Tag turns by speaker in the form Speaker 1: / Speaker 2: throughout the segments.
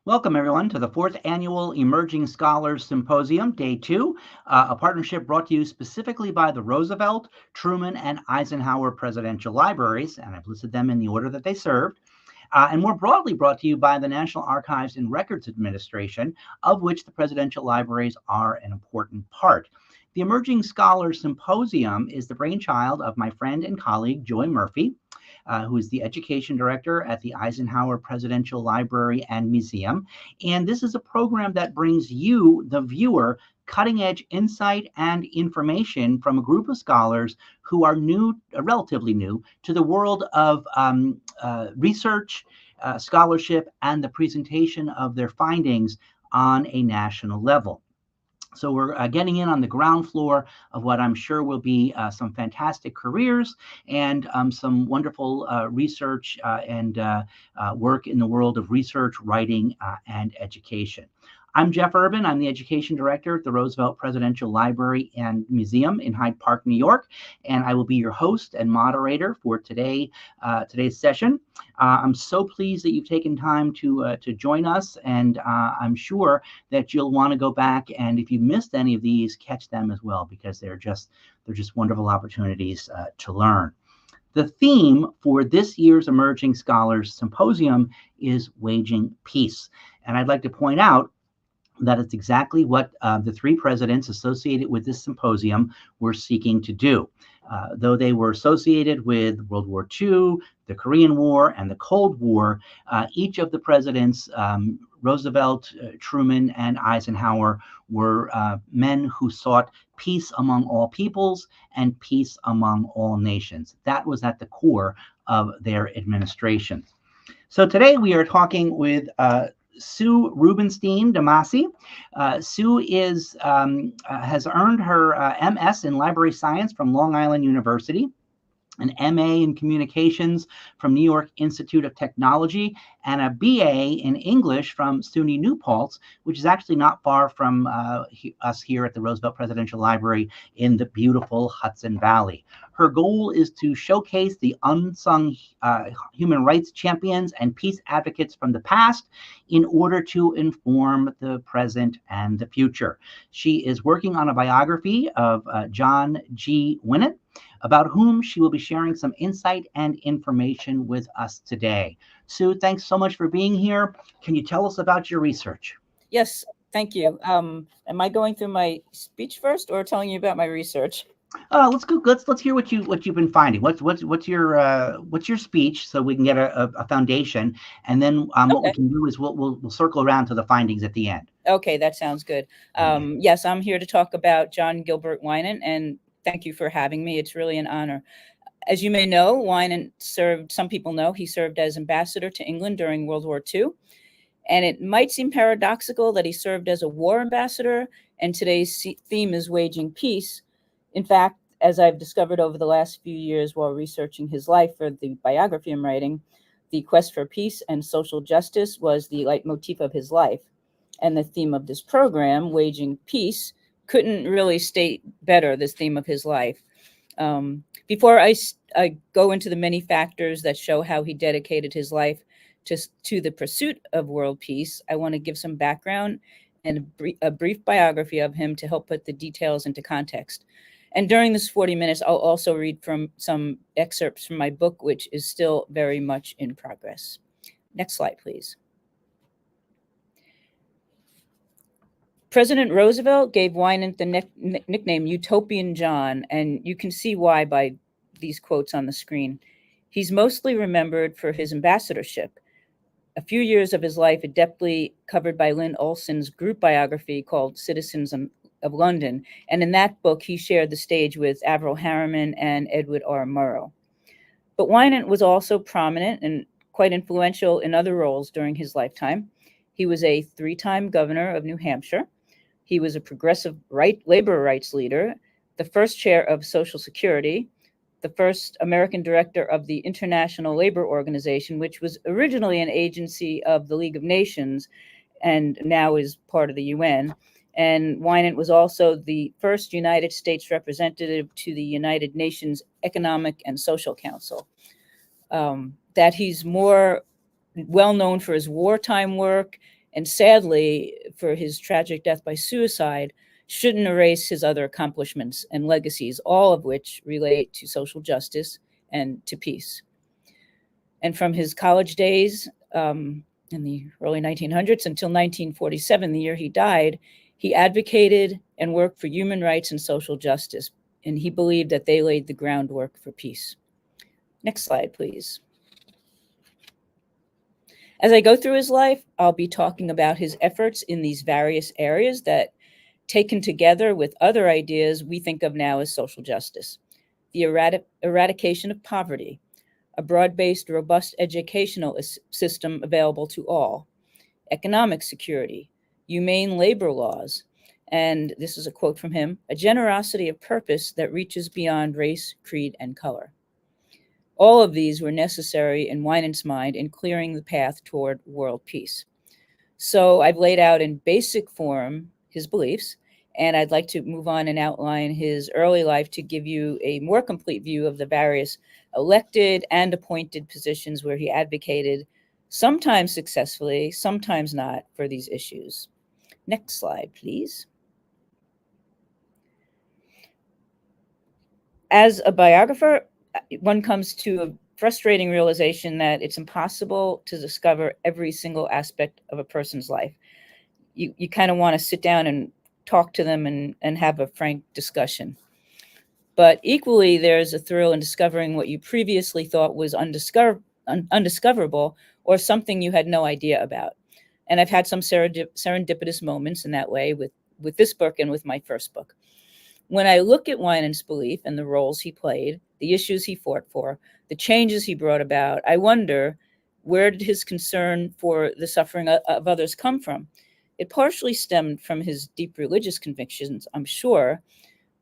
Speaker 1: Welcome, everyone, to the 4th Annual Emerging Scholars Symposium, Day 2, a partnership brought to you specifically by the Roosevelt, Truman, and Eisenhower Presidential Libraries, and I've listed them in the order that they served, and more broadly brought to you by the National Archives and Records Administration, of which the Presidential Libraries are an important part. The Emerging Scholars Symposium is the brainchild of my friend and colleague, Joy Murphy, who is the education director at the Eisenhower Presidential Library and Museum. And this is a program that brings you, the viewer, cutting-edge insight and information from a group of scholars who are new, relatively new, to the world of research, scholarship, and the presentation of their findings on a national level. So we're getting in on the ground floor of what I'm sure will be some fantastic careers and some wonderful research and work in the world of research, writing, and education. I'm Jeff Urban. I'm the education director at the Roosevelt Presidential Library and Museum in Hyde Park, New York, and I will be your host and moderator for today's session. I'm so pleased that you've taken time to join us, and I'm sure that you'll want to go back and, if you missed any of these, catch them as well, because they're just wonderful opportunities to learn. The theme for this year's Emerging Scholars Symposium is Waging Peace, and I'd like to point out that it's exactly what the three presidents associated with this symposium were seeking to do. Though they were associated with World War II, the Korean War, and the Cold War, each of the presidents, Roosevelt, Truman, and Eisenhower, were men who sought peace among all peoples and peace among all nations. That was at the core of their administration. So today we are talking with Sue Rubenstein Demasi. Sue has earned her MS in Library Science from Long Island University, an MA in Communications from New York Institute of Technology, and a BA in English from SUNY New Paltz, which is actually not far from us here at the Roosevelt Presidential Library in the beautiful Hudson Valley. Her goal is to showcase the unsung human rights champions and peace advocates from the past in order to inform the present and the future. She is working on a biography of John G. Winant, about whom she will be sharing some insight and information with us today. Sue, thanks so much for being here. Can you tell us about your research?
Speaker 2: Yes, thank you. Am I going through my speech first or telling you about my research?
Speaker 1: Let's go. Let's hear what you've been finding. What's your speech, so we can get a foundation, and then what we can do is we'll circle around to the findings at the end.
Speaker 2: Okay, that sounds good. Yes, I'm here to talk about John Gilbert Winant, and thank you for having me. It's really an honor. As you may know, Winant served, some people know, he served as ambassador to England during World War II. And it might seem paradoxical that he served as a war ambassador, and today's theme is waging peace. In fact, as I've discovered over the last few years while researching his life for the biography I'm writing, the quest for peace and social justice was the leitmotif of his life. And the theme of this program, Waging Peace, couldn't really state better this theme of his life. Before I go into the many factors that show how he dedicated his life to the pursuit of world peace, I want to give some background and a brief biography of him to help put the details into context. And during this 40 minutes, I'll also read from some excerpts from my book, which is still very much in progress. Next slide, please. President Roosevelt gave Winant the nickname Utopian John, and you can see why by these quotes on the screen. He's mostly remembered for his ambassadorship, a few years of his life adeptly covered by Lynn Olson's group biography called Citizens of London. And in that book, he shared the stage with Averell Harriman and Edward R. Murrow. But Winant was also prominent and quite influential in other roles during his lifetime. He was a 3-time governor of New Hampshire. He was a progressive labor rights leader, the first chair of Social Security, the first American director of the International Labor Organization, which was originally an agency of the League of Nations and now is part of the UN. And Winant was also the first United States representative to the United Nations Economic and Social Council. That he's more well known for his wartime work And sadly, for his tragic death by suicide, shouldn't erase his other accomplishments and legacies, all of which relate to social justice and to peace. And from his college days in the early 1900s until 1947, the year he died, he advocated and worked for human rights and social justice, and he believed that they laid the groundwork for peace. Next slide, please. As I go through his life, I'll be talking about his efforts in these various areas that, taken together with other ideas we think of now as social justice: the eradication of poverty, a broad-based, robust educational system available to all, economic security, humane labor laws, and this is a quote from him, a generosity of purpose that reaches beyond race, creed, and color. All of these were necessary in Winant's mind in clearing the path toward world peace. So I've laid out in basic form his beliefs, and I'd like to move on and outline his early life to give you a more complete view of the various elected and appointed positions where he advocated, sometimes successfully, sometimes not, for these issues. Next slide, please. As a biographer, one comes to a frustrating realization that it's impossible to discover every single aspect of a person's life. You kind of want to sit down and talk to them and have a frank discussion. But equally, there's a thrill in discovering what you previously thought was undiscoverable or something you had no idea about. And I've had some serendipitous moments in that way with this book and with my first book. When I look at Winant's belief and the roles he played, the issues he fought for, the changes he brought about, I wonder, where did his concern for the suffering of others come from? It partially stemmed from his deep religious convictions, I'm sure,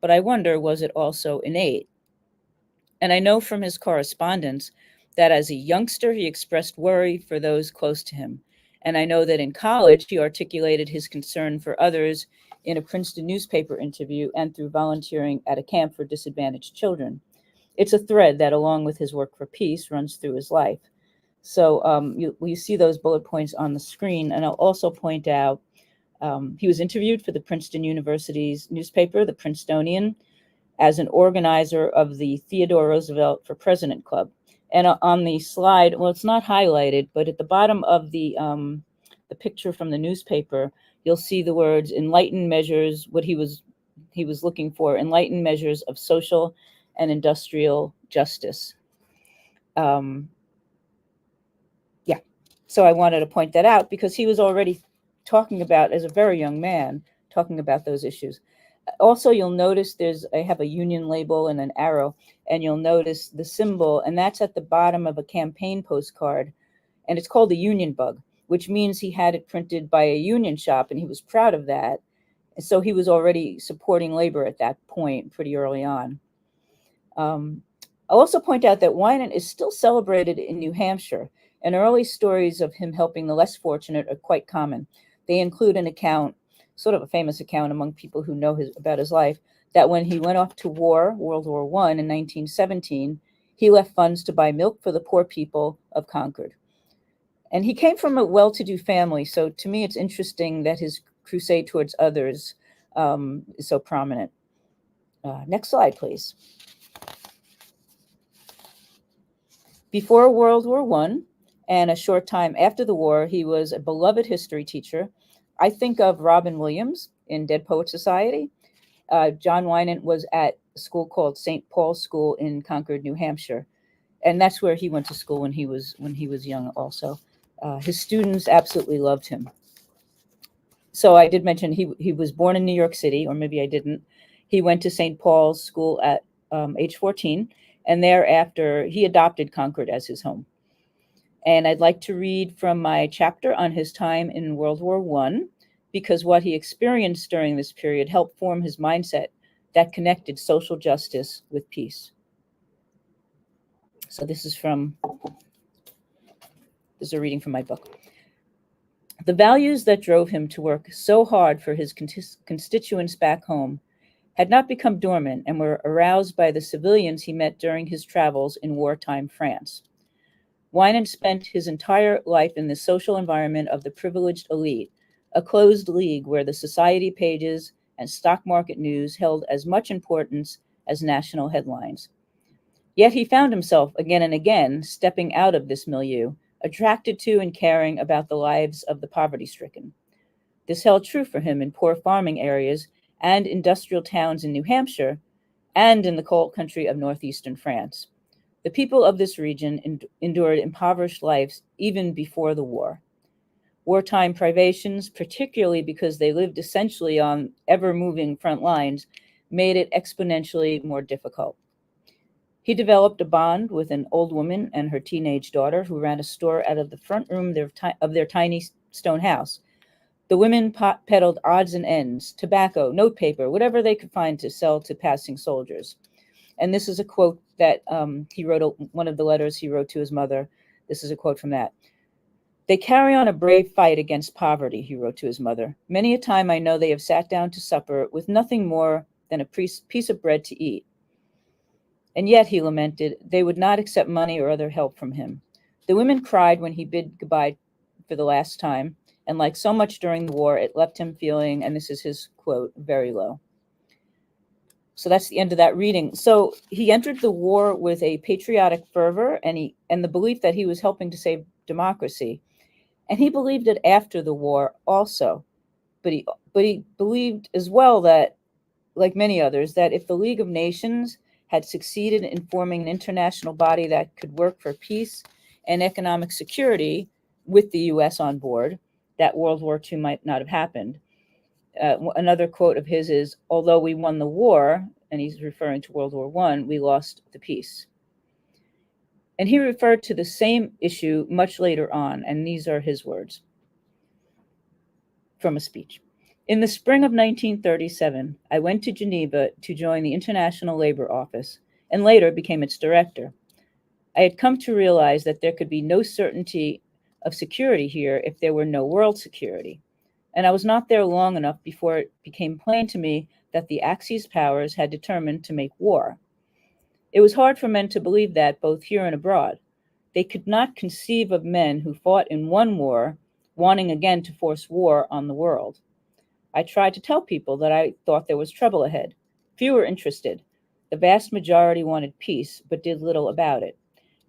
Speaker 2: but I wonder, was it also innate? And I know from his correspondence that as a youngster, he expressed worry for those close to him. And I know that in college, he articulated his concern for others in a Princeton newspaper interview and through volunteering at a camp for disadvantaged children. It's a thread that, along with his work for peace, runs through his life. So you see those bullet points on the screen. And I'll also point out, he was interviewed for the Princeton University's newspaper, the Princetonian, as an organizer of the Theodore Roosevelt for President Club. And on the slide, well, it's not highlighted, but at the bottom of the picture from the newspaper, you'll see the words enlightened measures, what he was looking for, enlightened measures of social and industrial justice. So I wanted to point that out because he was already talking about, as a very young man, talking about those issues. Also, you'll notice I have a union label and an arrow, and you'll notice the symbol, and that's at the bottom of a campaign postcard, and it's called the Union Bug, which means he had it printed by a union shop, and he was proud of that. So he was already supporting labor at that point pretty early on. I'll also point out that Winant is still celebrated in New Hampshire, and early stories of him helping the less fortunate are quite common. They include an account, sort of a famous account among people who know about his life, that when he went off to war, World War I in 1917, he left funds to buy milk for the poor people of Concord. And he came from a well-to-do family, so to me it's interesting that his crusade towards others is so prominent. Next slide, please. Before World War I, and a short time after the war, he was a beloved history teacher. I think of Robin Williams in Dead Poets Society. John Winant was at a school called St. Paul's School in Concord, New Hampshire. And that's where he went to school when he was young also. His students absolutely loved him. So I did mention he was born in New York City, or maybe I didn't. He went to St. Paul's School at age 14, and thereafter he adopted Concord as his home. And I'd like to read from my chapter on his time in World War I, because what he experienced during this period helped form his mindset that connected social justice with peace. So this is a reading from my book. The values that drove him to work so hard for his constituents back home had not become dormant and were aroused by the civilians he met during his travels in wartime France. Winant spent his entire life in the social environment of the privileged elite, a closed league where the society pages and stock market news held as much importance as national headlines. Yet he found himself again and again stepping out of this milieu, attracted to and caring about the lives of the poverty-stricken. This held true for him in poor farming areas and industrial towns in New Hampshire and in the cold country of northeastern France. The people of this region endured impoverished lives even before the war. Wartime privations, particularly because they lived essentially on ever-moving front lines, made it exponentially more difficult. He developed a bond with an old woman and her teenage daughter who ran a store out of the front room of their tiny stone house. The women peddled odds and ends, tobacco, notepaper, whatever they could find to sell to passing soldiers. And this is a quote that he wrote, one of the letters he wrote to his mother. This is a quote from that. "They carry on a brave fight against poverty," he wrote to his mother. "Many a time I know they have sat down to supper with nothing more than a piece of bread to eat. And yet," he lamented, "they would not accept money or other help from him." The women cried when he bid goodbye for the last time, and like so much during the war, it left him feeling, and this is his quote, "very low." So that's the end of that reading. So he entered the war with a patriotic fervor and the belief that he was helping to save democracy. And he believed it after the war also. But he believed as well that, like many others, that if the League of Nations had succeeded in forming an international body that could work for peace and economic security with the US on board, that World War II might not have happened. Another quote of his is, "Although we won the war," and he's referring to World War I, "we lost the peace." And he referred to the same issue much later on, and these are his words from a speech. "In the spring of 1937, I went to Geneva to join the International Labor Office, and later became its director. I had come to realize that there could be no certainty of security here if there were no world security. And I was not there long enough before it became plain to me that the Axis powers had determined to make war. It was hard for men to believe that, both here and abroad. They could not conceive of men who fought in one war, wanting again to force war on the world. I tried to tell people that I thought there was trouble ahead. Few were interested. The vast majority wanted peace, but did little about it.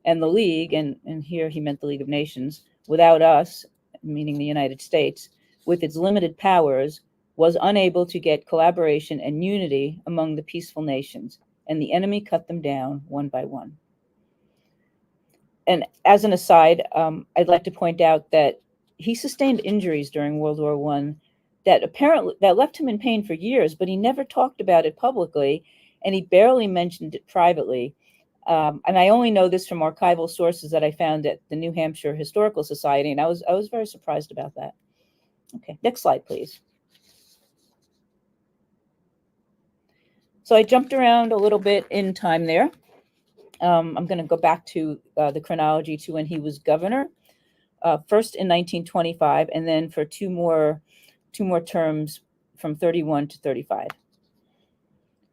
Speaker 2: And the League," and here he meant the League of Nations, "without us," meaning the United States, "with its limited powers, was unable to get collaboration and unity among the peaceful nations, and the enemy cut them down one by one." And as an aside, I'd like to point out that he sustained injuries during World War I that left him in pain for years, but he never talked about it publicly, and he barely mentioned it privately. And I only know this from archival sources that I found at the New Hampshire Historical Society, and I was very surprised about that. Okay, next slide, please. So I jumped around a little bit in time there. I'm going to go back to the chronology to when he was governor, first in 1925, and then for two more terms from 31 to 35.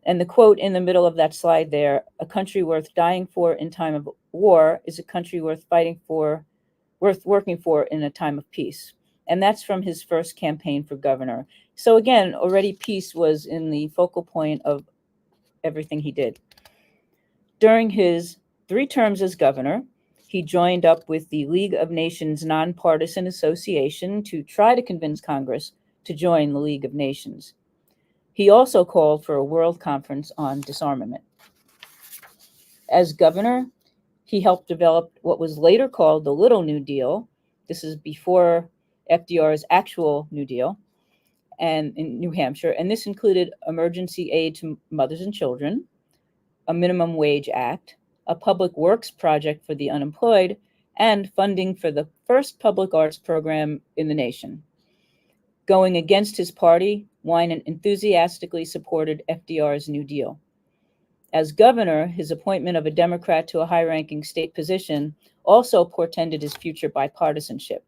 Speaker 2: And the quote in the middle of that slide there, "A country worth dying for in time of war is a country worth working for in a time of peace." And that's from his first campaign for governor. So again, already peace was in the focal point of everything he did. During his 3 terms as governor, he joined up with the League of Nations Nonpartisan Association to try to convince Congress to join the League of Nations. He also called for a world conference on disarmament. As governor, he helped develop what was later called the Little New Deal. This is before FDR's actual New Deal, and in New Hampshire. And this included emergency aid to mothers and children, a minimum wage act, a public works project for the unemployed, and funding for the first public arts program in the nation. Going against his party, Winant enthusiastically supported FDR's New Deal. As governor, his appointment of a Democrat to a high-ranking state position also portended his future bipartisanship.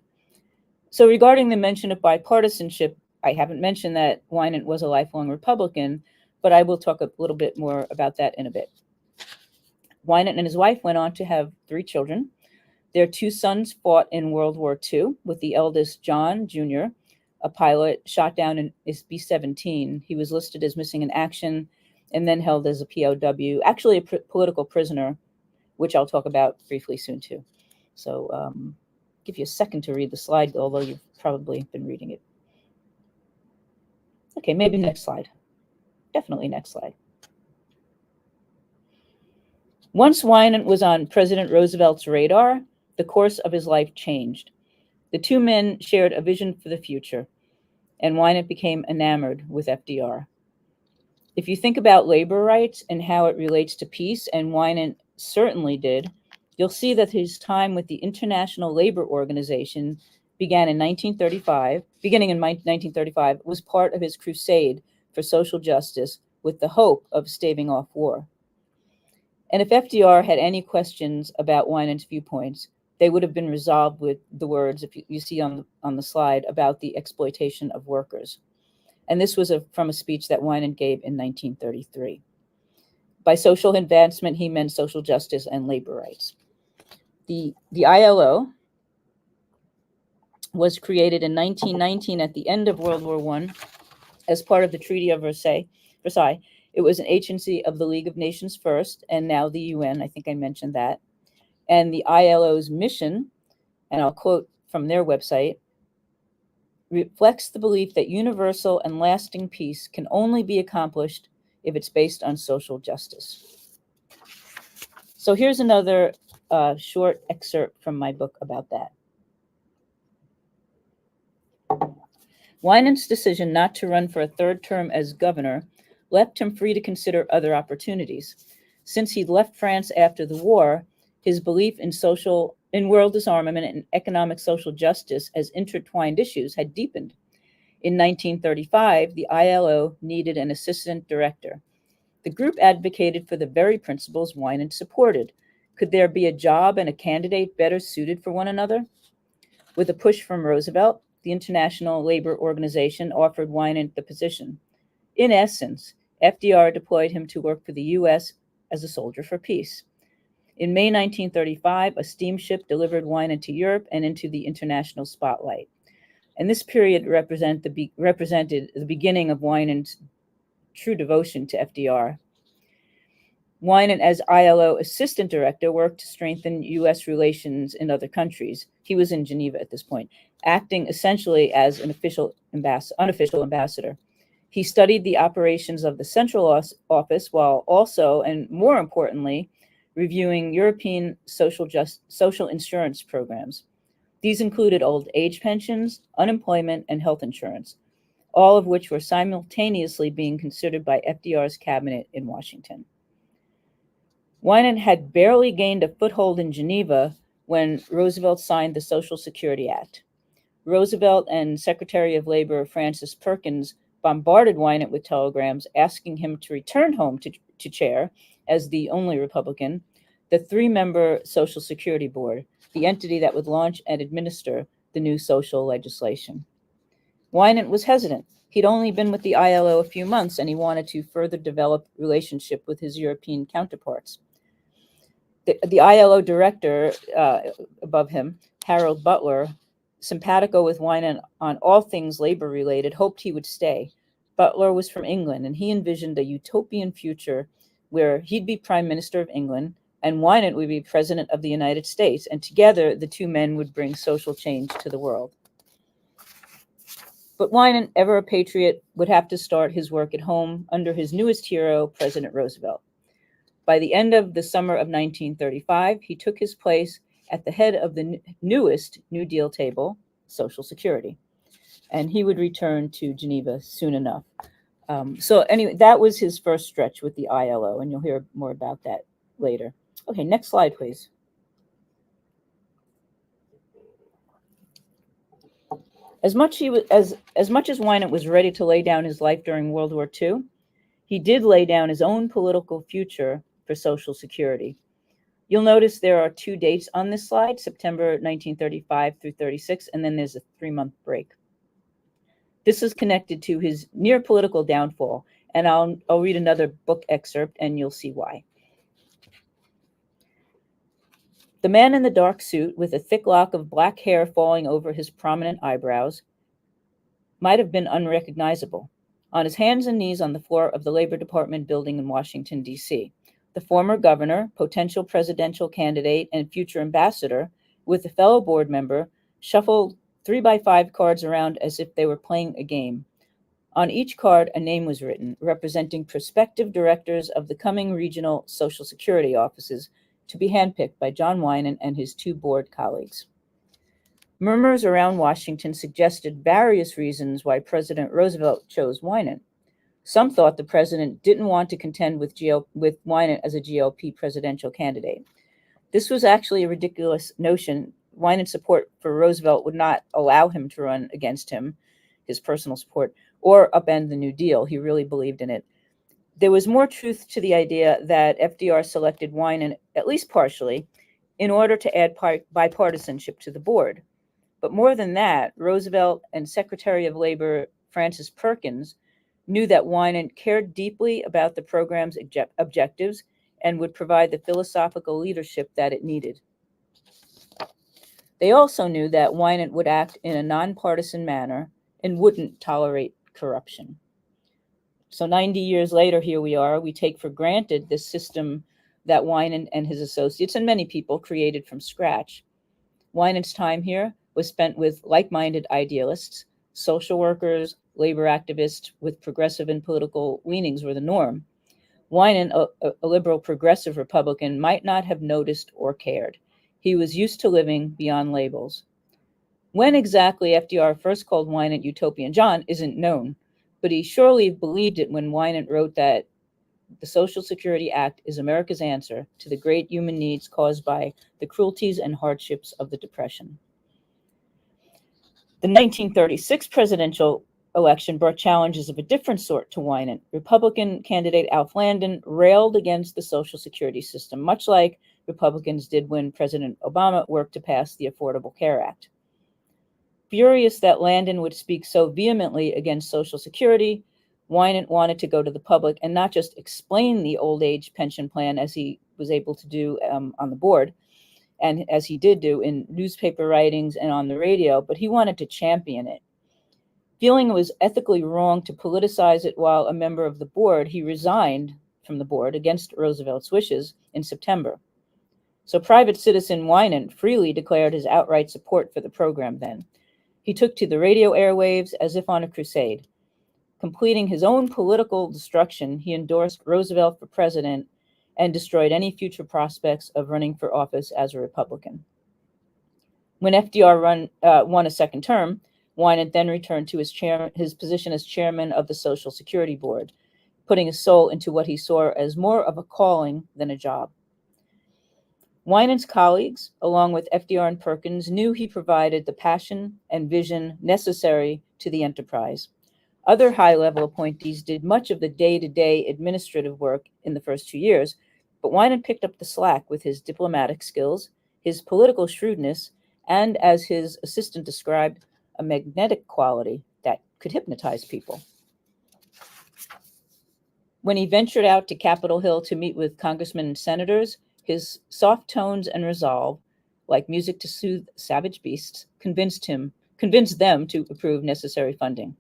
Speaker 2: So regarding the mention of bipartisanship, I haven't mentioned that Winant was a lifelong Republican, but I will talk a little bit more about that in a bit. Winant and his wife went on to have 3 children. Their two sons fought in World War II, with the eldest, John Jr., a pilot, shot down in B-17. He was listed as missing in action and then held as a POW, actually a political prisoner, which I'll talk about briefly soon too. So give you a second to read the slide, although you've probably been reading it. Okay, maybe next slide. Definitely next slide. Once Winant was on President Roosevelt's radar, the course of his life changed. The two men shared a vision for the future, and Winant became enamored with FDR. If you think about labor rights and how it relates to peace, and Winant certainly did, you'll see that his time with the International Labor Organization beginning in 1935, was part of his crusade for social justice with the hope of staving off war. And if FDR had any questions about Winant's viewpoints, they would have been resolved with the words, if you see on the slide, about the exploitation of workers. And this was from a speech that Winant gave in 1933. By social advancement, he meant social justice and labor rights. The ILO was created in 1919 at the end of World War I as part of the Treaty of Versailles. It was an agency of the League of Nations first, and now the UN. I think I mentioned that. And the ILO's mission, and I'll quote from their website, reflects the belief that universal and lasting peace can only be accomplished if it's based on social justice. So here's another short excerpt from my book about that. Winant's decision not to run for a third term as governor left him free to consider other opportunities. Since he'd left France after the war, his belief in world disarmament and economic social justice as intertwined issues had deepened. In 1935, the ILO needed an assistant director. The group advocated for the very principles Winant supported. Could there be a job and a candidate better suited for one another? With a push from Roosevelt, the International Labor Organization offered Winant the position. In essence, FDR deployed him to work for the U.S. as a soldier for peace. In May 1935, a steamship delivered Winant to Europe and into the international spotlight. And this period represented the beginning of Winant's true devotion to FDR. Winant, as ILO assistant director, worked to strengthen U.S. relations in other countries. He was in Geneva at this point, acting essentially as an unofficial ambassador. He studied the operations of the Central Office while also, and more importantly, reviewing European social insurance programs. These included old age pensions, unemployment, and health insurance, all of which were simultaneously being considered by FDR's cabinet in Washington. Winant had barely gained a foothold in Geneva when Roosevelt signed the Social Security Act. Roosevelt and Secretary of Labor Francis Perkins bombarded Winant with telegrams asking him to return home to chair, as the only Republican, the three-member Social Security Board, the entity that would launch and administer the new social legislation. Winant was hesitant. He'd only been with the ILO a few months, and he wanted to further develop relationship with his European counterparts. The ILO director above him, Harold Butler, simpatico with Winant on all things labor-related, hoped he would stay. Butler was from England, and he envisioned a utopian future where he'd be Prime Minister of England and Winant would be President of the United States, and together the two men would bring social change to the world. But Winant, ever a patriot, would have to start his work at home under his newest hero, President Roosevelt. By the end of the summer of 1935, he took his place at the head of the newest New Deal table, Social Security, and he would return to Geneva soon enough. So anyway, that was his first stretch with the ILO, and you'll hear more about that later. Okay, next slide, please. As much as Winant was ready to lay down his life during World War II, he did lay down his own political future for Social Security. You'll notice there are two dates on this slide, September 1935 through 36, and then there's a 3-month break. This is connected to his near political downfall, and I'll read another book excerpt and you'll see why. The man in the dark suit, with a thick lock of black hair falling over his prominent eyebrows, might have been unrecognizable. On his hands and knees on the floor of the Labor Department building in Washington, D.C., the former governor, potential presidential candidate, and future ambassador, with a fellow board member, shuffled 3x5 cards around as if they were playing a game. On each card, a name was written, representing prospective directors of the coming regional Social Security offices, to be handpicked by John Winant and his two board colleagues. Murmurs around Washington suggested various reasons why President Roosevelt chose Winant. Some thought the president didn't want to contend with Winant as a GOP presidential candidate. This was actually a ridiculous notion. Winant's support for Roosevelt would not allow him to run against him, his personal support, or upend the New Deal. He really believed in it. There was more truth to the idea that FDR selected Winant, at least partially, in order to add bipartisanship to the board. But more than that, Roosevelt and Secretary of Labor Francis Perkins knew that Winant cared deeply about the program's objectives and would provide the philosophical leadership that it needed. They also knew that Winant would act in a nonpartisan manner and wouldn't tolerate corruption. So 90 years later, here we are. We take for granted this system that Winant and his associates and many people created from scratch. Winant's time here was spent with like-minded idealists, social workers, labor activists with progressive and political leanings were the norm. Winant, a liberal progressive Republican, might not have noticed or cared. He was used to living beyond labels. When exactly FDR first called Winant Utopian John isn't known, but he surely believed it when Winant wrote that the Social Security Act is America's answer to the great human needs caused by the cruelties and hardships of the Depression. The 1936 presidential election brought challenges of a different sort to Winant. Republican candidate Alf Landon railed against the Social Security system, much like Republicans did when President Obama worked to pass the Affordable Care Act. Furious that Landon would speak so vehemently against Social Security, Winant wanted to go to the public and not just explain the old age pension plan as he was able to do on the board, and as he did do in newspaper writings and on the radio, but he wanted to champion it. Feeling it was ethically wrong to politicize it while a member of the board, he resigned from the board against Roosevelt's wishes in September. So private citizen Winant freely declared his outright support for the program then. He took to the radio airwaves as if on a crusade. Completing his own political destruction, he endorsed Roosevelt for president and destroyed any future prospects of running for office as a Republican. When FDR won a second term, Winant then returned to his position as chairman of the Social Security Board, putting his soul into what he saw as more of a calling than a job. Winant's colleagues, along with FDR and Perkins, knew he provided the passion and vision necessary to the enterprise. Other high-level appointees did much of the day-to-day administrative work in the first 2 years, but Winant picked up the slack with his diplomatic skills, his political shrewdness, and, as his assistant described, a magnetic quality that could hypnotize people. When he ventured out to Capitol Hill to meet with congressmen and senators, his soft tones and resolve, like music to soothe savage beasts, convinced them to approve necessary funding.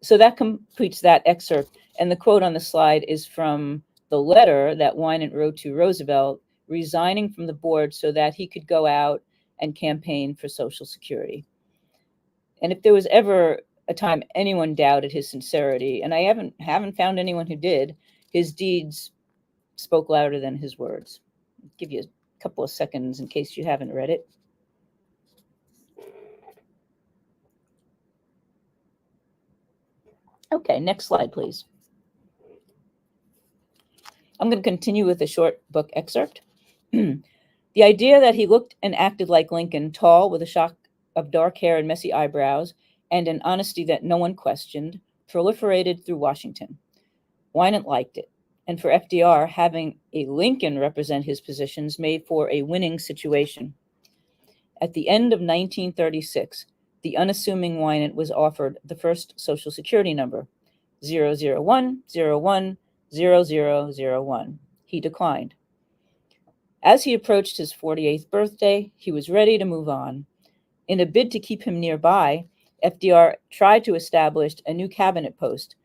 Speaker 2: So that completes that excerpt. And the quote on the slide is from the letter that Winant wrote to Roosevelt, resigning from the board so that he could go out and campaign for Social Security. And if there was ever a time anyone doubted his sincerity, and I haven't found anyone who did, his deeds spoke louder than his words. I'll give you a couple of seconds in case you haven't read it. Okay, next slide, please. I'm going to continue with a short book excerpt. The idea that he looked and acted like Lincoln, tall with a shock of dark hair and messy eyebrows, and an honesty that no one questioned, proliferated through Washington. Winant liked it, and for FDR, having a Lincoln represent his positions made for a winning situation. At the end of 1936, the unassuming Winant was offered the first Social Security number, 001010001. He declined. As he approached his 48th birthday, he was ready to move on. In a bid to keep him nearby, FDR tried to establish a new cabinet post,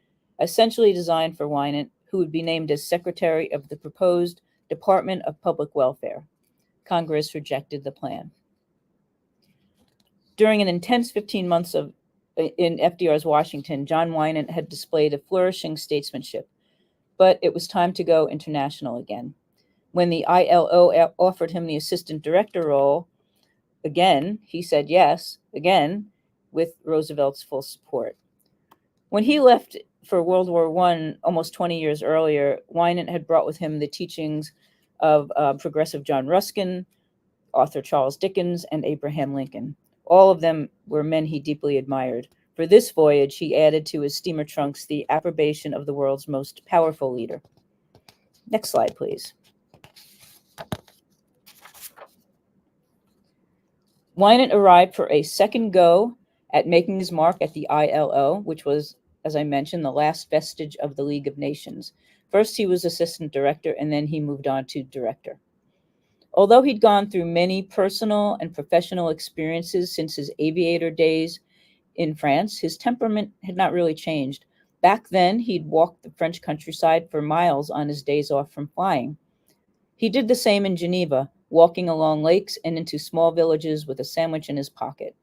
Speaker 2: essentially designed for Winant, who would be named as Secretary of the proposed Department of Public Welfare. Congress rejected the plan. During an intense 15 months in FDR's Washington, John Winant had displayed a flourishing statesmanship, but it was time to go international again. When the ILO offered him the assistant director role, again, he said yes, again, with Roosevelt's full support. When he left for World War I almost 20 years earlier, Winant had brought with him the teachings of progressive John Ruskin, author Charles Dickens, and Abraham Lincoln. All of them were men he deeply admired. For this voyage, he added to his steamer trunks the approbation of the world's most powerful leader. Next slide, please. Winant arrived for a second go at making his mark at the ILO, which was, as I mentioned, the last vestige of the League of Nations. First, he was assistant director, and then he moved on to director. Although he'd gone through many personal and professional experiences since his aviator days in France, his temperament had not really changed. Back then, he'd walked the French countryside for miles on his days off from flying. He did the same in Geneva, walking along lakes and into small villages with a sandwich in his pocket.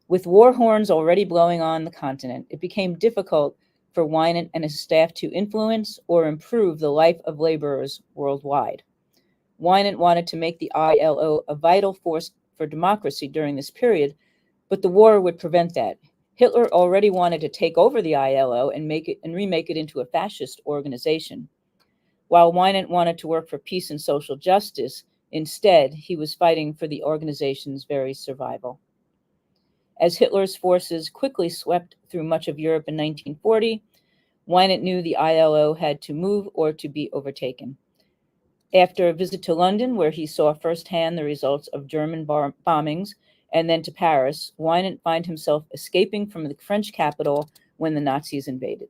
Speaker 2: With war horns already blowing on the continent, it became difficult for Winant and his staff to influence or improve the life of laborers worldwide. Winant wanted to make the ILO a vital force for democracy during this period, but the war would prevent that. Hitler already wanted to take over the ILO and remake it into a fascist organization. While Winant wanted to work for peace and social justice, instead, he was fighting for the organization's very survival. As Hitler's forces quickly swept through much of Europe in 1940, Winant knew the ILO had to move or to be overtaken. After a visit to London, where he saw firsthand the results of German bombings, and then to Paris, Winant found himself escaping from the French capital when the Nazis invaded.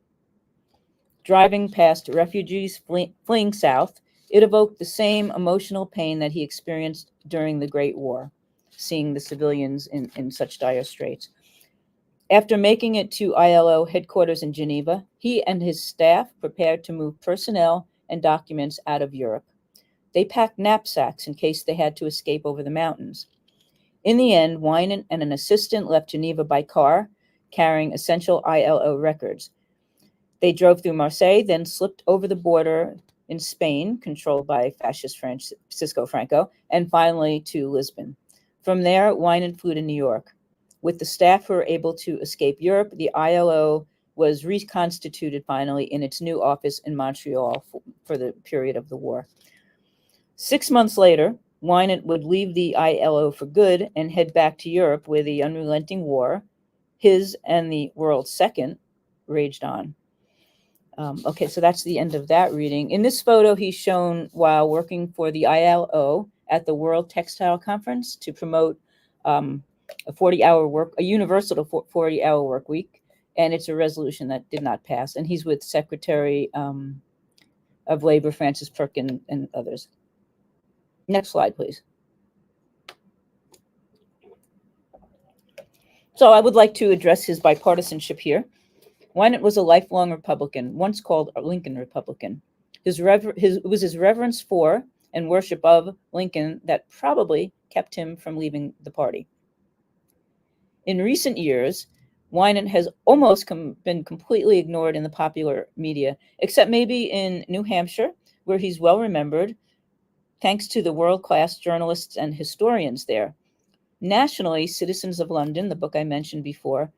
Speaker 2: Driving past refugees fleeing south, it evoked the same emotional pain that he experienced during the Great War, seeing the civilians in such dire straits. After making it to ILO headquarters in Geneva, he and his staff prepared to move personnel and documents out of Europe. They packed knapsacks in case they had to escape over the mountains. In the end, Winant and an assistant left Geneva by car, carrying essential ILO records. They drove through Marseille, then slipped over the border in Spain, controlled by fascist Francisco Franco, and finally to Lisbon. From there, Winant flew to New York. With the staff who were able to escape Europe, the ILO was reconstituted finally in its new office in Montreal for the period of the war. 6 months later, Winant would leave the ILO for good and head back to Europe, where the unrelenting war, his and the world's second, raged on. Okay, so that's the end of that reading. In this photo, he's shown while working for the ILO at the World Textile Conference to promote a universal 40-hour work week, and it's a resolution that did not pass. And he's with Secretary of Labor Francis Perkin and others. Next slide, please. So I would like to address his bipartisanship here. Winant was a lifelong Republican, once called a Lincoln Republican. It was his reverence for and worship of Lincoln that probably kept him from leaving the party. In recent years, Winant has almost been completely ignored in the popular media, except maybe in New Hampshire, where he's well remembered, thanks to the world-class journalists and historians there. Nationally, Citizens of London, the book I mentioned before,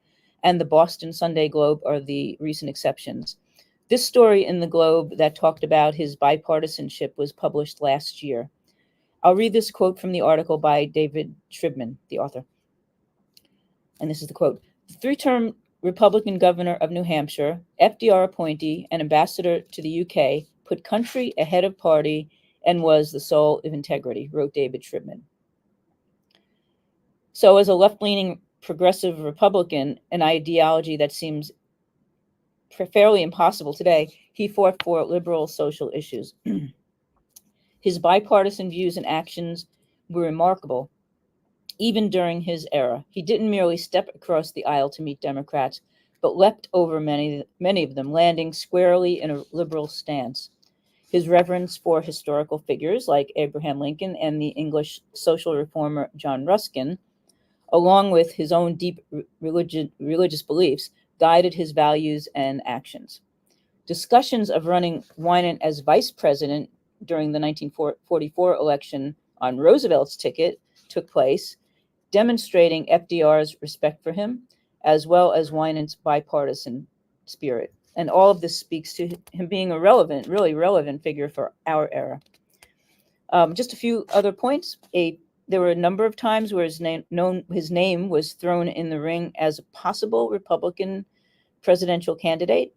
Speaker 2: and the Boston Sunday Globe are the recent exceptions. This story in the Globe that talked about his bipartisanship was published last year. I'll read this quote from the article by David Shribman, the author. And this is the quote. The three-term Republican governor of New Hampshire, FDR appointee and ambassador to the UK, put country ahead of party and was the soul of integrity, wrote David Shribman. So as a left-leaning progressive Republican, an ideology that seems fairly impossible today, he fought for liberal social issues. His bipartisan views and actions were remarkable, even during his era. He didn't merely step across the aisle to meet Democrats, but leapt over many of them, landing squarely in a liberal stance. His reverence for historical figures like Abraham Lincoln and the English social reformer John Ruskin, along with his own deep religious beliefs, guided his values and actions. Discussions of running Winant as vice president during the 1944 election on Roosevelt's ticket took place, demonstrating FDR's respect for him, as well as Winant's bipartisan spirit. And all of this speaks to him being a really relevant figure for our era. Just a few other points. There were a number of times where his name was thrown in the ring as a possible Republican presidential candidate.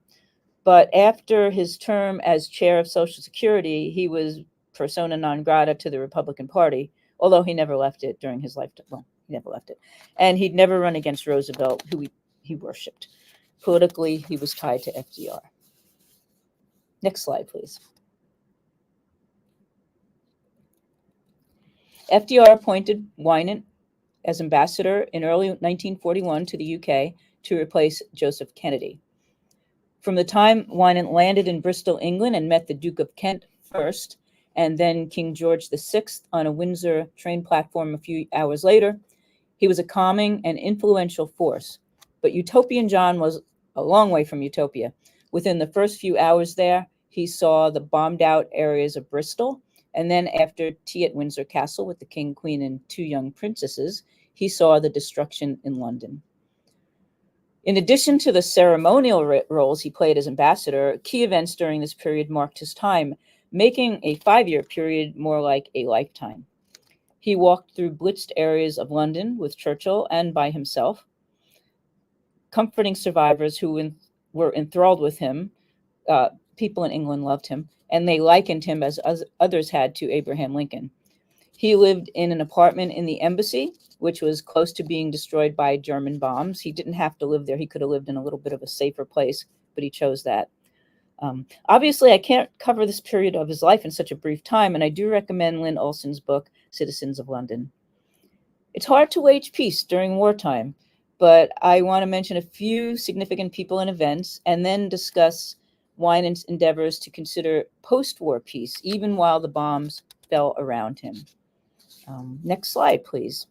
Speaker 2: But after his term as chair of Social Security, he was persona non grata to the Republican Party, although he never left it during his lifetime. Well, he never left it. And he'd never run against Roosevelt, who he worshipped. Politically, he was tied to FDR. Next slide, please. FDR appointed Winant as ambassador in early 1941 to the UK to replace Joseph Kennedy. From the time Winant landed in Bristol, England, and met the Duke of Kent first, and then King George VI on a Windsor train platform a few hours later, he was a calming and influential force. But Utopian John was a long way from utopia. Within the first few hours there, he saw the bombed out areas of Bristol, and then after tea at Windsor Castle with the King, Queen, and two young princesses, he saw the destruction in London. In addition to the ceremonial roles he played as ambassador, key events during this period marked his time, making a 5-year period more like a lifetime. He walked through blitzed areas of London with Churchill and by himself, comforting survivors who were enthralled with him. People in England loved him, and they likened him, as others had, to Abraham Lincoln. He lived in an apartment in the embassy, which was close to being destroyed by German bombs. He didn't have to live there. He could have lived in a little bit of a safer place, but he chose that. Obviously, I can't cover this period of his life in such a brief time, and I do recommend Lynn Olson's book, Citizens of London. It's hard to wage peace during wartime, but I want to mention a few significant people and events, and then discuss Winant's endeavors to consider post-war peace, even while the bombs fell around him. Next slide, please.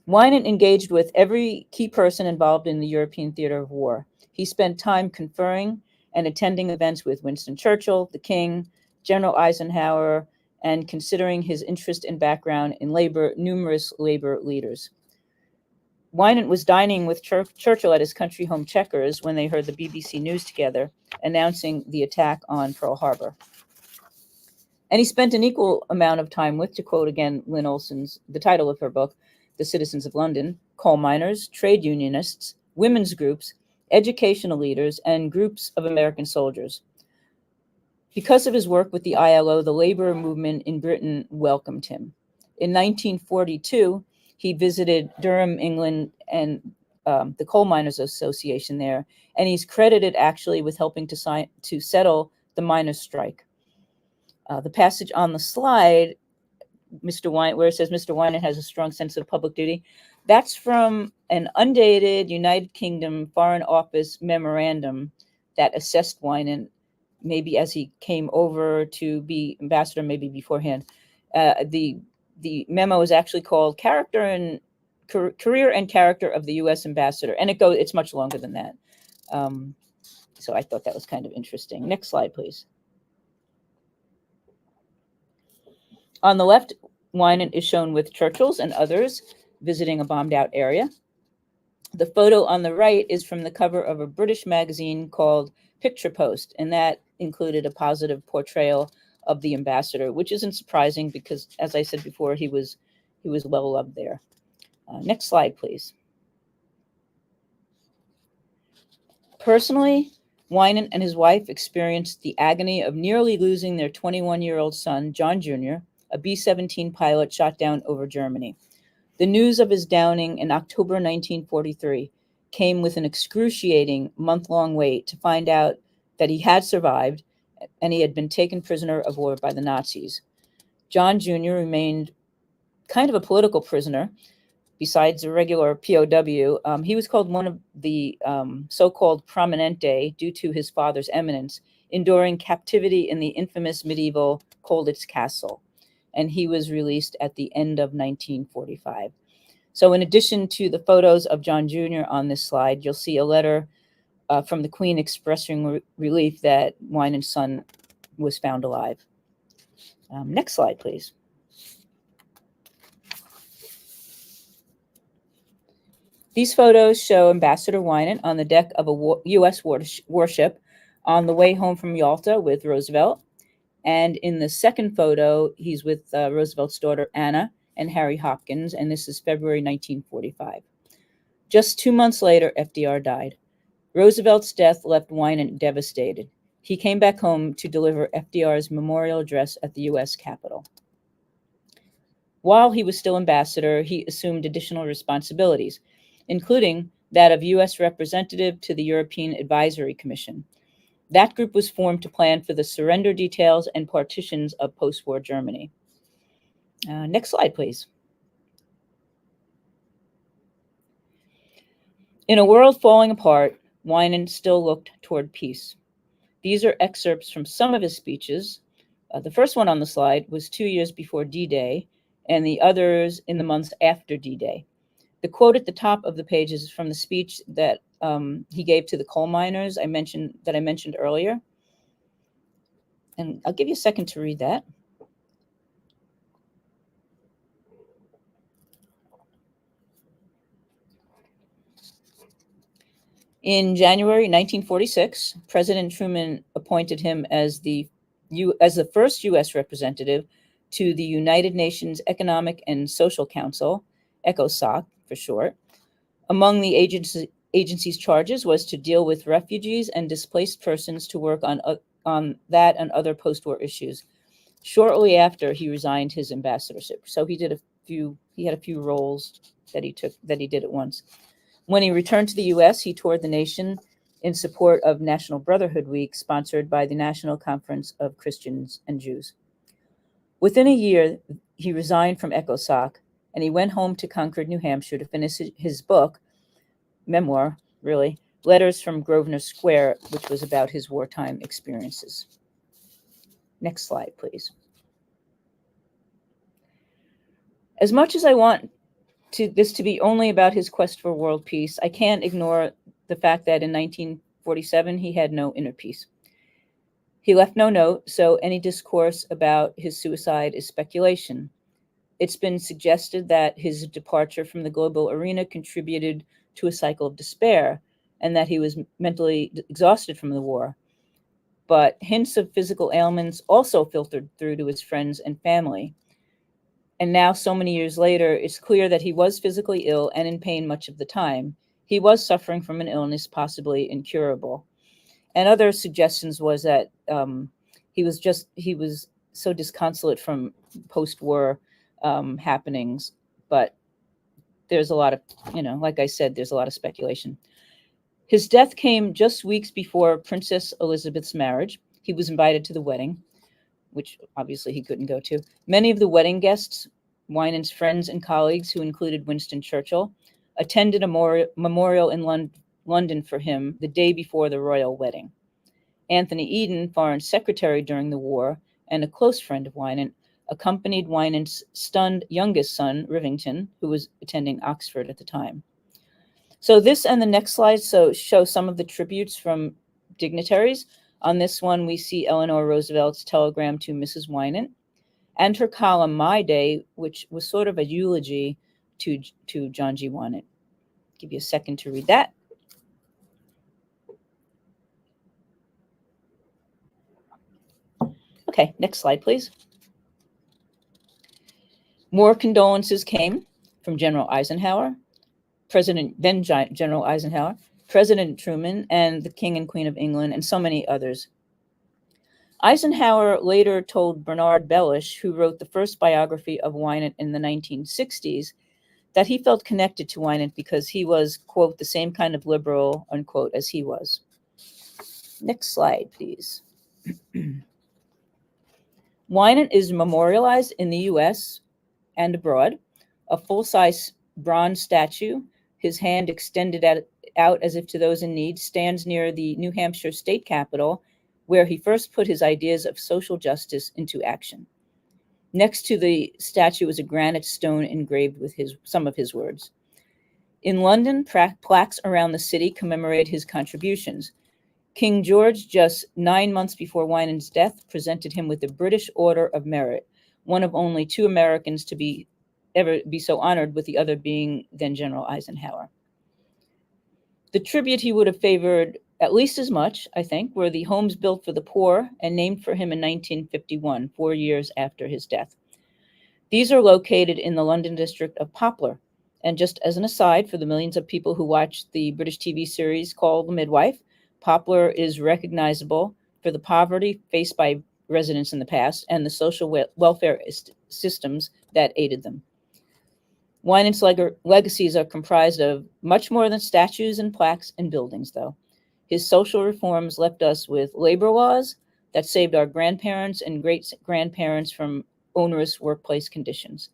Speaker 2: Winant engaged with every key person involved in the European theater of war. He spent time conferring and attending events with Winston Churchill, the King, General Eisenhower, and considering his interest and background in labor, numerous labor leaders. Winant was dining with Churchill at his country home Chequers when they heard the BBC News together announcing the attack on Pearl Harbor. And he spent an equal amount of time with, to quote again Lynn Olson's, the title of her book, The Citizens of London, coal miners, trade unionists, women's groups, educational leaders, and groups of American soldiers. Because of his work with the ILO, the labor movement in Britain welcomed him. In 1942, he visited Durham, England, and the Coal Miners Association there, and he's credited actually with helping to settle the miners' strike. The passage on the slide, Mr. Winant, where it says Mr. Winant has a strong sense of public duty, that's from an undated United Kingdom Foreign Office memorandum that assessed Winant, maybe as he came over to be ambassador, maybe beforehand. The memo is actually called Character and Career and Character of the U.S. Ambassador, and it's much longer than that. So I thought that was kind of interesting. Next slide, please. On the left, Winant is shown with Churchill's and others visiting a bombed out area. The photo on the right is from the cover of a British magazine called Picture Post, and that included a positive portrayal of the ambassador, which isn't surprising because, as I said before, he was well loved there. Next slide, please. Personally, Winant and his wife experienced the agony of nearly losing their 21-year-old son, John Jr., a B-17 pilot shot down over Germany. The news of his downing in October 1943 came with an excruciating month-long wait to find out that he had survived, and he had been taken prisoner of war by the Nazis. John Jr. remained kind of a political prisoner. Besides a regular POW, he was called one of the so-called prominente due to his father's eminence, enduring captivity in the infamous medieval Colditz Castle. And he was released at the end of 1945. So in addition to the photos of John Jr. on this slide, you'll see a letter from the Queen expressing relief that Winant's son was found alive. Next slide, please. These photos show Ambassador Winant on the deck of a U.S. warship on the way home from Yalta with Roosevelt. And in the second photo, he's with Roosevelt's daughter, Anna, and Harry Hopkins, and this is February 1945. Just 2 months later, FDR died. Roosevelt's death left Winant devastated. He came back home to deliver FDR's memorial address at the U.S. Capitol. While he was still ambassador, he assumed additional responsibilities, including that of U.S. representative to the European Advisory Commission. That group was formed to plan for the surrender details and partitions of post-war Germany. Next slide, please. In a world falling apart, Winant still looked toward peace. These are excerpts from some of his speeches. The first one on the slide was 2 years before D-Day, and the others in the months after D-Day. The quote at the top of the page is from the speech that he gave to the coal miners I mentioned earlier. And I'll give you a second to read that. In January 1946, President Truman appointed him as the first U.S. representative to the United Nations Economic and Social Council, ECOSOC for short. Among the agency's charges was to deal with refugees and displaced persons, to work on that and other post-war issues. Shortly after, he resigned his ambassadorship. So he had a few roles that he did at once. When he returned to the U.S., he toured the nation in support of National Brotherhood Week, sponsored by the National Conference of Christians and Jews. Within a year, he resigned from ECOSOC, and he went home to Concord, New Hampshire, to finish his book, memoir, really, Letters from Grosvenor Square, which was about his wartime experiences. Next slide, please. As much as I want this to be only about his quest for world peace, I can't ignore the fact that in 1947, he had no inner peace. He left no note, so any discourse about his suicide is speculation. It's been suggested that his departure from the global arena contributed to a cycle of despair, and that he was mentally exhausted from the war. But hints of physical ailments also filtered through to his friends and family. And now, so many years later, it's clear that he was physically ill and in pain much of the time. He was suffering from an illness possibly incurable. And other suggestions was that he was so disconsolate from post-war happenings. But there's a lot of, like I said, there's a lot of speculation. His death came just weeks before Princess Elizabeth's marriage. He was invited to the wedding, which obviously he couldn't go to. Many of the wedding guests, Winant's friends and colleagues, who included Winston Churchill, attended a memorial in London for him the day before the royal wedding. Anthony Eden, Foreign Secretary during the war and a close friend of Winant, accompanied Winant's stunned youngest son, Rivington, who was attending Oxford at the time. So this and the next slide show some of the tributes from dignitaries. On this one, we see Eleanor Roosevelt's telegram to Mrs. Winant and her column, My Day, which was sort of a eulogy to John G. Winant. Give you a second to read that. Okay, next slide, please. More condolences came from General Eisenhower, then General Eisenhower, President Truman, and the King and Queen of England, and so many others. Eisenhower later told Bernard Bellish, who wrote the first biography of Winant in the 1960s, that he felt connected to Winant because he was, quote, the same kind of liberal, unquote, as he was. Next slide, please. Winant is memorialized in the U.S. and abroad. A full-size bronze statue, his hand extended out as if to those in need, stands near the New Hampshire state capitol, where he first put his ideas of social justice into action. Next to the statue is a granite stone engraved with some of his words. In London, plaques around the city commemorate his contributions. King George, just 9 months before Winant's death, presented him with the British Order of Merit, one of only 2 Americans to ever be so honored, with the other being then General Eisenhower. The tribute he would have favored at least as much, I think, were the homes built for the poor and named for him in 1951, 4 years after his death. These are located in the London district of Poplar. And just as an aside, for the millions of people who watch the British TV series called The Midwife, Poplar is recognizable for the poverty faced by residents in the past and the social welfare systems that aided them. Winant's legacies are comprised of much more than statues and plaques and buildings, though. His social reforms left us with labor laws that saved our grandparents and great-grandparents from onerous workplace conditions.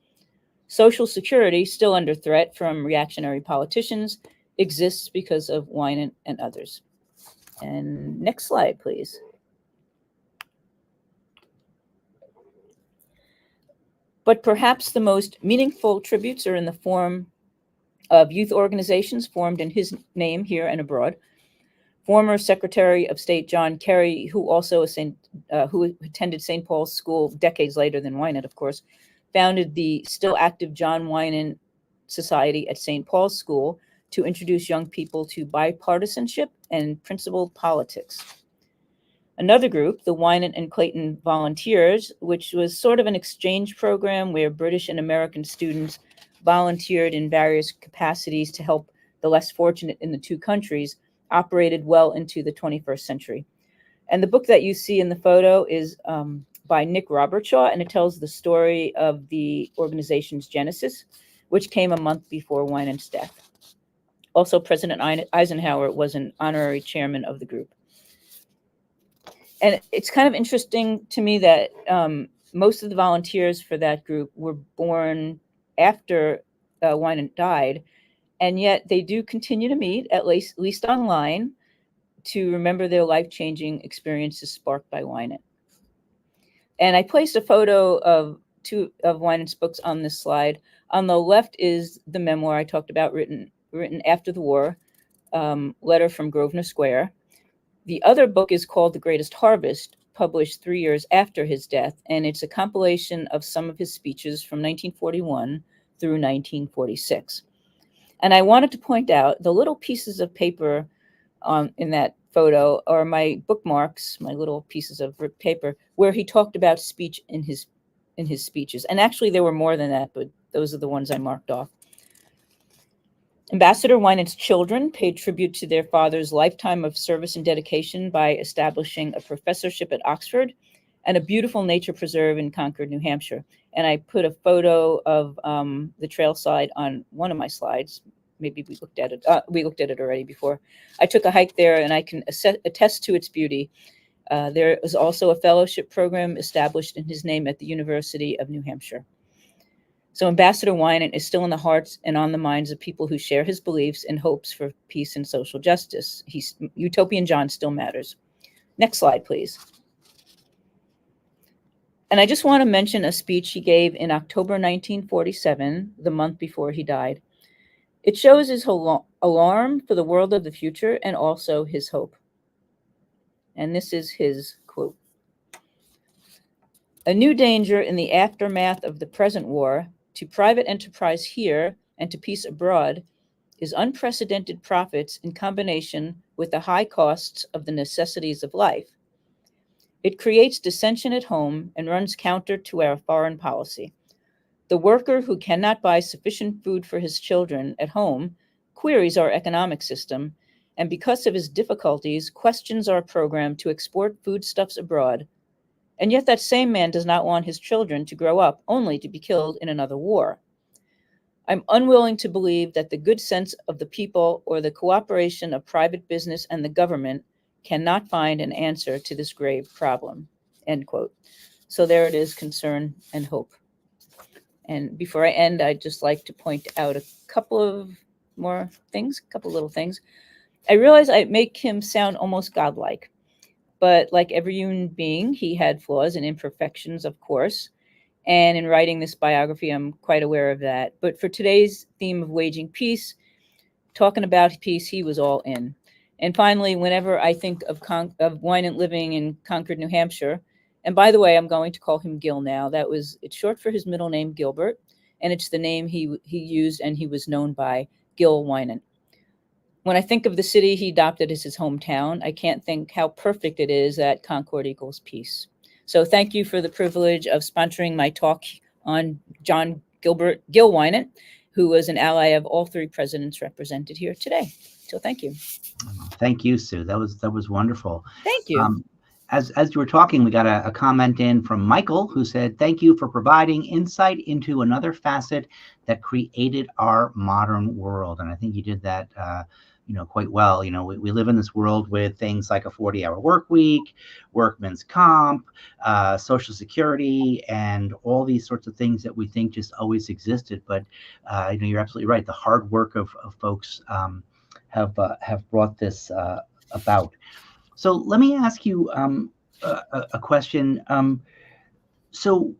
Speaker 2: Social security, still under threat from reactionary politicians, exists because of Winant and others. And next slide, please. But perhaps the most meaningful tributes are in the form of youth organizations formed in his name here and abroad. Former Secretary of State John Kerry, who also who attended St. Paul's School decades later than Winant, of course, founded the still active John Winant Society at St. Paul's School to introduce young people to bipartisanship and principled politics. Another group, the Winant and Clayton Volunteers, which was sort of an exchange program where British and American students volunteered in various capacities to help the less fortunate in the 2 countries, operated well into the 21st century. And the book that you see in the photo is by Nick Robertshaw, and it tells the story of the organization's genesis, which came a month before Winant's death. Also, President Eisenhower was an honorary chairman of the group. And it's kind of interesting to me that most of the volunteers for that group were born after Winant died, and yet they do continue to meet, at least online, to remember their life-changing experiences sparked by Winant. And I placed a photo of 2 of Winant's books on this slide. On the left is the memoir I talked about, written after the war, Letter from Grosvenor Square. The other book is called The Greatest Harvest, published 3 years after his death, and it's a compilation of some of his speeches from 1941 through 1946. And I wanted to point out the little pieces of paper in that photo are my bookmarks, my little pieces of paper, where he talked about speech in his speeches. And actually, there were more than that, but those are the ones I marked off. Ambassador Winant's children paid tribute to their father's lifetime of service and dedication by establishing a professorship at Oxford and a beautiful nature preserve in Concord, New Hampshire. And I put a photo of the trail side on one of my slides. Maybe we looked at it. We looked at it already before. I took a hike there, and I can attest to its beauty. There is also a fellowship program established in his name at the University of New Hampshire. So Ambassador Winant is still in the hearts and on the minds of people who share his beliefs and hopes for peace and social justice. Utopian John still matters. Next slide, please. And I just want to mention a speech he gave in October 1947, the month before he died. It shows his alarm for the world of the future and also his hope. And this is his quote. A new danger in the aftermath of the present war to private enterprise here and to peace abroad is unprecedented profits in combination with the high costs of the necessities of life. It creates dissension at home and runs counter to our foreign policy. The worker who cannot buy sufficient food for his children at home queries our economic system, and because of his difficulties, questions our program to export foodstuffs abroad. And yet that same man does not want his children to grow up only to be killed in another war. I'm unwilling to believe that the good sense of the people or the cooperation of private business and the government cannot find an answer to this grave problem, end quote. So there it is, concern and hope. And before I end, I'd just like to point out a couple of more things, a couple little things. I realize I make him sound almost godlike, but like every human being, he had flaws and imperfections, of course. And in writing this biography, I'm quite aware of that. But for today's theme of waging peace, talking about peace, he was all in. And finally, whenever I think of Winant living in Concord, New Hampshire, and by the way, I'm going to call him Gil now. It's short for his middle name, Gilbert, and it's the name he used and he was known by, Gil Winant. When I think of the city he adopted as his hometown, I can't think how perfect it is that Concord equals peace. So thank you for the privilege of sponsoring my talk on John Gil Winant, who was an ally of all three presidents represented here today. So thank you.
Speaker 1: Thank you, Sue. That was wonderful.
Speaker 2: Thank you.
Speaker 1: As you were talking, we got a comment in from Michael who said, "Thank you for providing insight into another facet that created our modern world." And I think you did that quite well. We live in this world with things like a 40-hour work week, workman's comp, Social Security, and all these sorts of things that we think just always existed. But you're absolutely right. The hard work of folks have brought this about. So let me ask you a question. So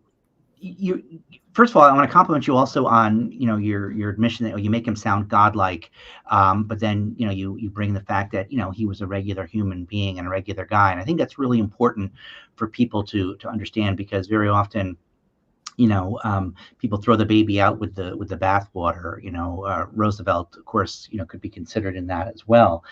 Speaker 1: you, first of all, I want to compliment you also on your admission that you make him sound godlike, but then you bring the fact that he was a regular human being and a regular guy, and I think that's really important for people to understand, because very often people throw the baby out with the bathwater. Roosevelt, of course, could be considered in that as well.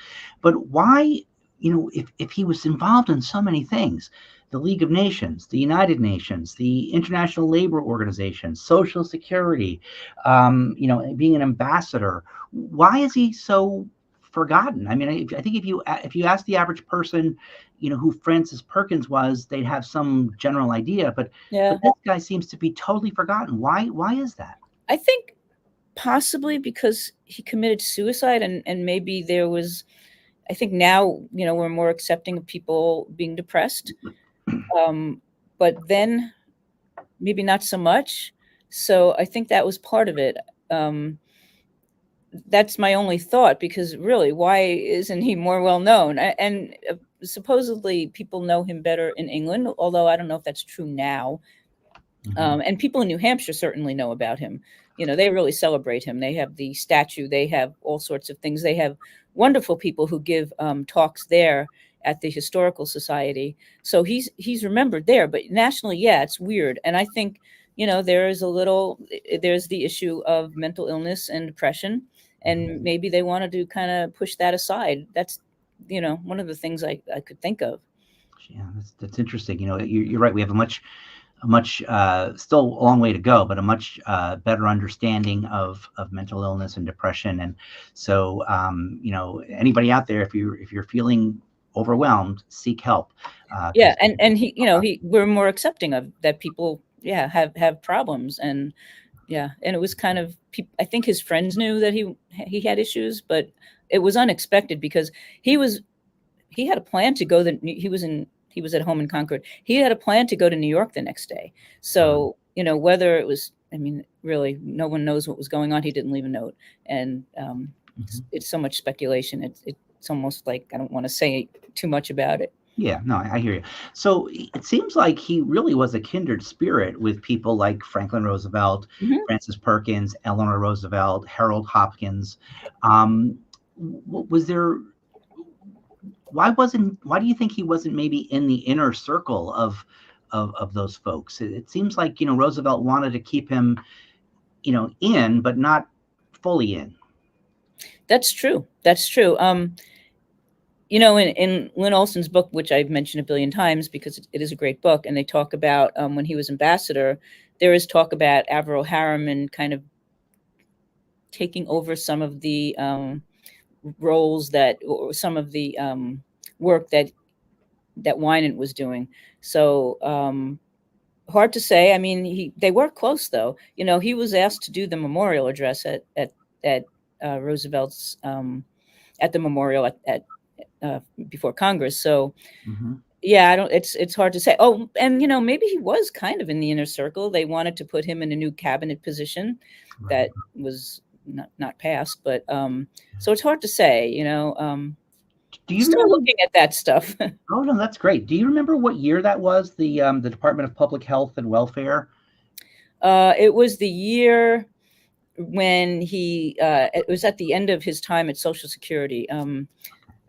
Speaker 1: But why, if he was involved in so many things, the League of Nations, the United Nations, the International Labor Organization, Social Security, being an ambassador, why is he so forgotten? I mean, I think if you ask the average person, who Francis Perkins was, they'd have some general idea, but this guy seems to be totally forgotten. Why is that?
Speaker 2: I think possibly because he committed suicide, and maybe there was, I think now, we're more accepting of people being depressed, but then maybe not so much. So I think that was part of it. That's my only thought, because really, why isn't he more well known? And supposedly people know him better in England, although I don't know if that's true now. Mm-hmm. And people in New Hampshire certainly know about him. They really celebrate him. They have the statue. They have all sorts of things. They have wonderful people who give talks there at the Historical Society. So he's remembered there, but nationally, it's weird. And I think, there's the issue of mental illness and depression, and maybe they wanted to kind of push that aside. That's, one of the things I could think of.
Speaker 1: Yeah, that's interesting. You're right. We have a much still a long way to go, but a much better understanding of mental illness and depression. And so, anybody out there, if you're feeling overwhelmed, seek help.
Speaker 2: And we're more accepting of that. People, have problems, and it was kind of, I think his friends knew that he had issues, but it was unexpected because he had a plan to go. He was at home in Concord. He had a plan to go to New York the next day. So, whether it was, really, no one knows what was going on. He didn't leave a note. And it's so much speculation. It's almost like I don't want to say too much about it.
Speaker 1: Yeah, no, I hear you. So it seems like he really was a kindred spirit with people like Franklin Roosevelt, Francis Perkins, Eleanor Roosevelt, Harold Hopkins. Was there... Why do you think he wasn't maybe in the inner circle of those folks? It seems like, Roosevelt wanted to keep him, in, but not fully in.
Speaker 2: That's true. In Lynn Olson's book, which I've mentioned a billion times because it is a great book, and they talk about when he was ambassador, there is talk about Averell Harriman kind of taking over some of the roles or some of the work that Winant was doing. So hard to say. I mean, they were close, though. He was asked to do the memorial address at Roosevelt's at the memorial before Congress. So
Speaker 1: Mm-hmm.
Speaker 2: yeah, it's hard to say. Oh, and maybe he was kind of in the inner circle. They wanted to put him in a new cabinet position
Speaker 1: Right.
Speaker 2: that was not passed, but so it's hard to say,
Speaker 1: Do you
Speaker 2: still
Speaker 1: remember?
Speaker 2: looking at that stuff.
Speaker 1: Oh no, that's great. Do you remember what year that was? The Department of Public Health and Welfare.
Speaker 2: It was the year when it was at the end of his time at Social Security.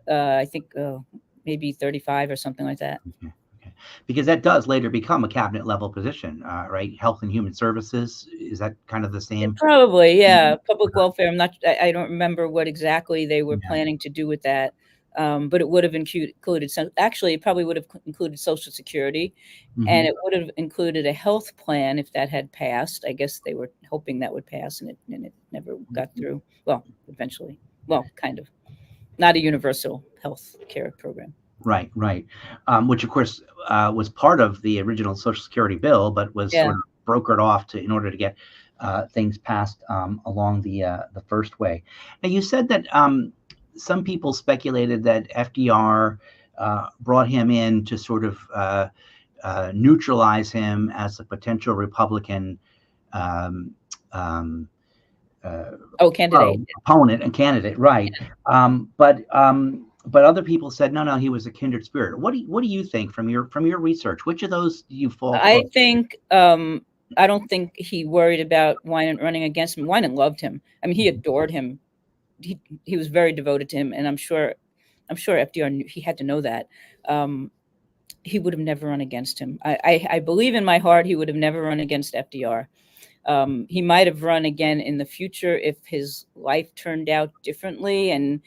Speaker 2: I think maybe 35 or something like that.
Speaker 1: Okay. Because that does later become a cabinet level position, right? Health and Human Services, is that kind of the same?
Speaker 2: Probably, yeah. Public welfare. I don't remember what exactly they were
Speaker 1: Yeah.
Speaker 2: planning to do with that. But it would have included actually, it probably would have included Social Security, and it would have included a health plan if that had passed. I guess they were hoping that would pass, and it never got through. Well, eventually. Well, kind of. Not a universal health care program.
Speaker 1: Right. Which of course was part of the original Social Security bill, but was sort of brokered off in order to get things passed along the first way. Now, you said that some people speculated that FDR brought him in to sort of neutralize him as a potential Republican opponent and candidate, right? But other people said no, he was a kindred spirit. What do you think from your research? Which of those do you fall?
Speaker 2: I think I don't think he worried about Winant running against him. Winant loved him. I mean, he adored him. He was very devoted to him, and I'm sure FDR knew, he had to know that. He would have never run against him. I believe in my heart he would have never run against FDR. He might have run again in the future if his life turned out differently and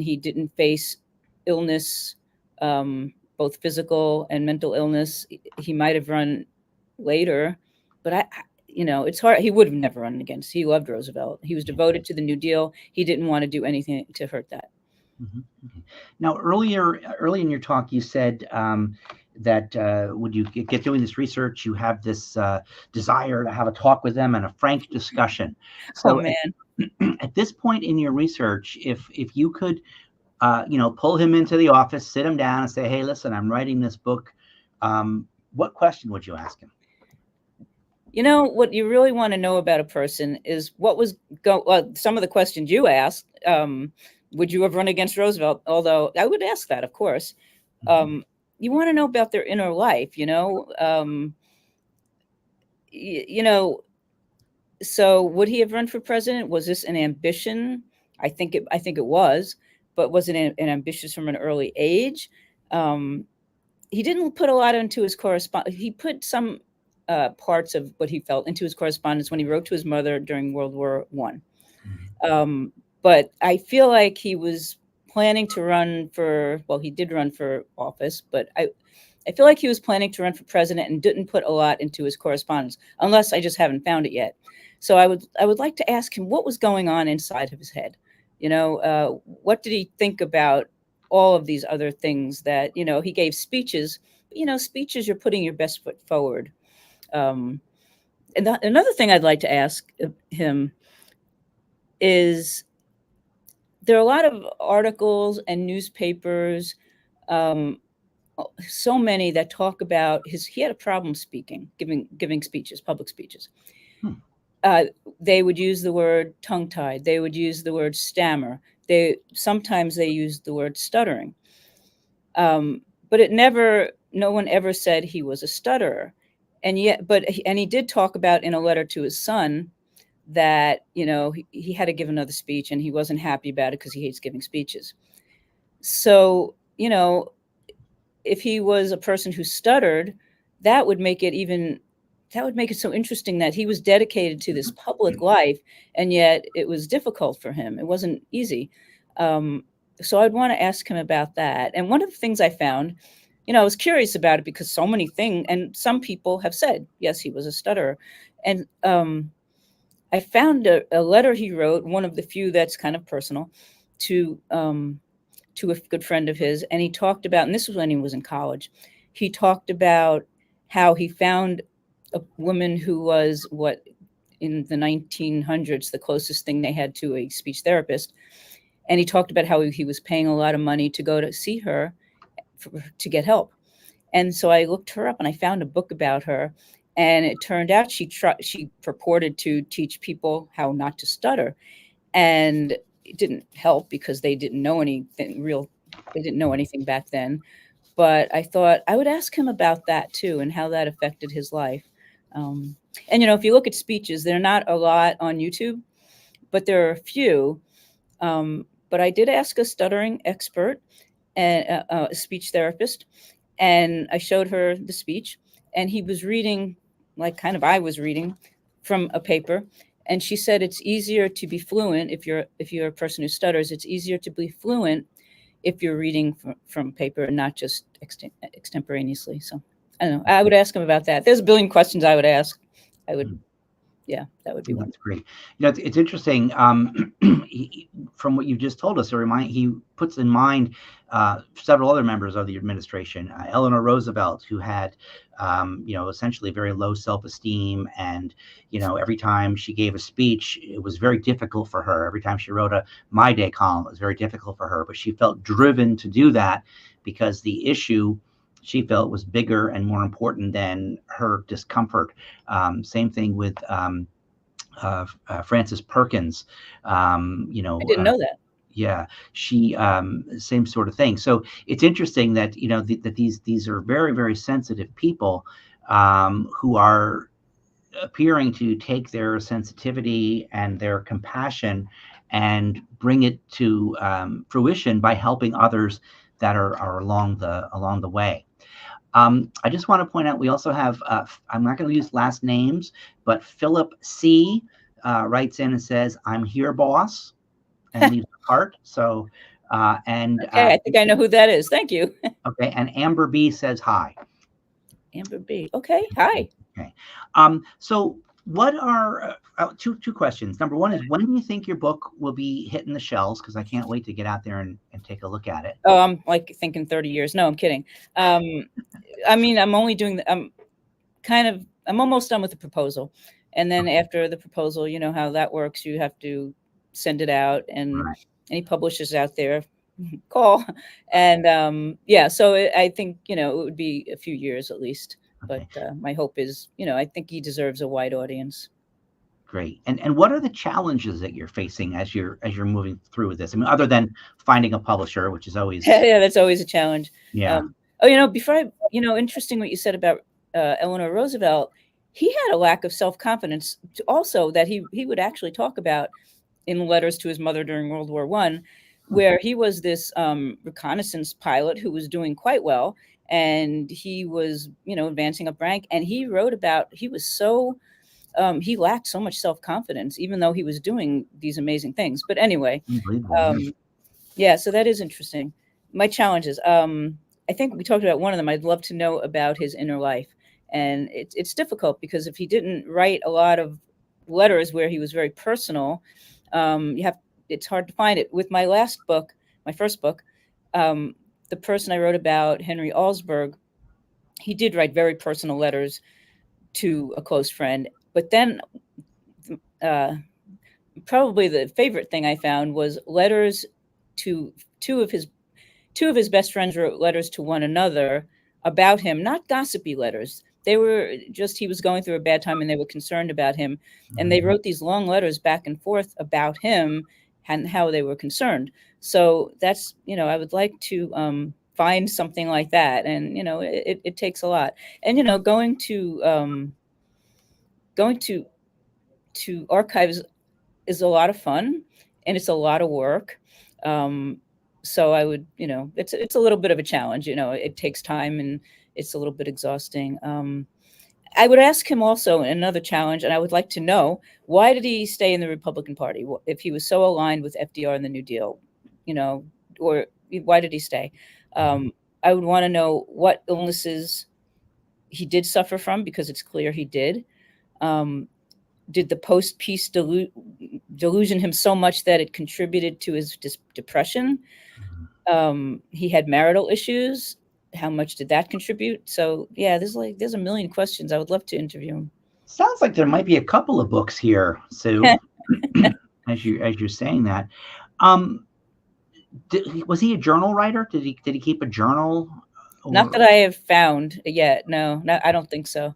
Speaker 2: he didn't face illness, both physical and mental illness. He might have run later, but it's hard. He would have never run against. He loved Roosevelt. He was devoted to the New Deal. He didn't want to do anything to hurt that.
Speaker 1: Mm-hmm. Okay. Now, early in your talk, you said that when you get doing this research, you have this desire to have a talk with them and a frank discussion. So, at this point in your research, if you could, pull him into the office, sit him down, and say, "Hey, listen, I'm writing this book," what question would you ask him?
Speaker 2: What you really want to know about a person is what was some of the questions you asked. Would you have run against Roosevelt? Although I would ask that, of course. You want to know about their inner life, So would he have run for president? Was this an ambition? I think it was, but was it an ambitious from an early age? He didn't put a lot into his correspondence. He put some parts of what he felt into his correspondence when he wrote to his mother during World War I. But I feel like he was planning to run for, he did run for office, but I feel like he was planning to run for president and didn't put a lot into his correspondence, unless I just haven't found it yet. So I would like to ask him what was going on inside of his head. What did he think about all of these other things that, he gave speeches, speeches, you're putting your best foot forward. And another thing I'd like to ask him is, there are a lot of articles and newspapers, so many that talk about he had a problem speaking, giving speeches, public speeches. They would use the word tongue-tied. They would use the word stammer. Sometimes they used the word stuttering. But no one ever said he was a stutterer. And he did talk about in a letter to his son that, he had to give another speech and he wasn't happy about it because he hates giving speeches. So, if he was a person who stuttered, that would make it so interesting that he was dedicated to this public life, and yet it was difficult for him. It wasn't easy. So I'd want to ask him about that. And one of the things I found, I was curious about it because so many things, and some people have said, yes, he was a stutterer. And I found a letter he wrote, one of the few that's kind of personal, to a good friend of his. And he talked about, and this was when he was in college, he talked about how he found a woman who was in the 1900s, the closest thing they had to a speech therapist. And he talked about how he was paying a lot of money to go to see her to get help. And so I looked her up and I found a book about her. And it turned out she purported to teach people how not to stutter. And it didn't help because they didn't know anything they didn't know anything back then. But I thought I would ask him about that too and how that affected his life. And, if you look at speeches, they're not a lot on YouTube, but there are a few. But I did ask a stuttering expert and a speech therapist, and I showed her the speech, and he was reading like kind of I was reading from a paper. And she said it's easier to be fluent if you're a person who stutters. It's easier to be fluent if you're reading from paper and not just extemporaneously. So I don't know. I would ask him about that. There's a billion questions I would ask. Yeah, that would be one.
Speaker 1: That's great. It's interesting. From what you just told us, he puts in mind several other members of the administration. Eleanor Roosevelt, who had, essentially very low self-esteem, and every time she gave a speech, it was very difficult for her. Every time she wrote a My Day column, it was very difficult for her. But she felt driven to do that because the issue she felt was bigger and more important than her discomfort. Same thing with Frances Perkins.
Speaker 2: I didn't know that.
Speaker 1: Yeah, she same sort of thing. So it's interesting that that these are very, very sensitive people who are appearing to take their sensitivity and their compassion and bring it to fruition by helping others that are along the way. I just want to point out we also have, I'm not going to use last names, but Philip C. Writes in and says, "I'm here, boss," and leaves a heart. So, and
Speaker 2: okay, I think I know who that is. Thank you.
Speaker 1: Okay, and Amber B says hi.
Speaker 2: Amber B. Okay, hi.
Speaker 1: Okay. So what are two questions? Number one is, when do you think your book will be hitting the shelves? Because I can't wait to get out there and take a look at it.
Speaker 2: Oh, I'm like thinking 30 years. No, I'm kidding. I'm only doing I'm almost done with the proposal. And then after the proposal, you know how that works. You have to send it out, and any publishers out there call. And so I think, it would be a few years at least. Okay. But my hope is, I think he deserves a wide audience.
Speaker 1: Great. And what are the challenges that you're facing as you're moving through with this? I mean, other than finding a publisher, which is always
Speaker 2: yeah, that's always a challenge.
Speaker 1: Yeah.
Speaker 2: Interesting what you said about Eleanor Roosevelt. He had a lack of self-confidence also that he would actually talk about in letters to his mother during World War I, where he was this reconnaissance pilot who was doing quite well, and he was, advancing up rank. And he wrote about, he was so, he lacked so much self-confidence, even though he was doing these amazing things. But anyway, so that is interesting. My challenges, I think we talked about one of them. I'd love to know about his inner life. And it's difficult because if he didn't write a lot of letters where he was very personal, it's hard to find it. With my last book, my first book, the person I wrote about, Henry Alsberg, he did write very personal letters to a close friend. But then probably the favorite thing I found was letters to two of his best friends wrote letters to one another about him, not gossipy letters. They were just, he was going through a bad time and they were concerned about him. And they wrote these long letters back and forth about him and how they were concerned. So that's, I would like to find something like that. And, it takes a lot. And, going to archives is a lot of fun and it's a lot of work. So I would, it's a little bit of a challenge, it takes time and it's a little bit exhausting. I would ask him also another challenge, and I would like to know, why did he stay in the Republican Party? If he was so aligned with FDR and the New Deal, or why did he stay? I would want to know what illnesses he did suffer from, because it's clear he did. Did the post-peace delusion him so much that it contributed to his depression? He had marital issues. How much did that contribute? So yeah, there's a million questions. I would love to interview him.
Speaker 1: Sounds like there might be a couple of books here, Sue, as you're saying that. Was he a journal writer? Did he keep a journal?
Speaker 2: Not that I have found yet. No, I don't think so.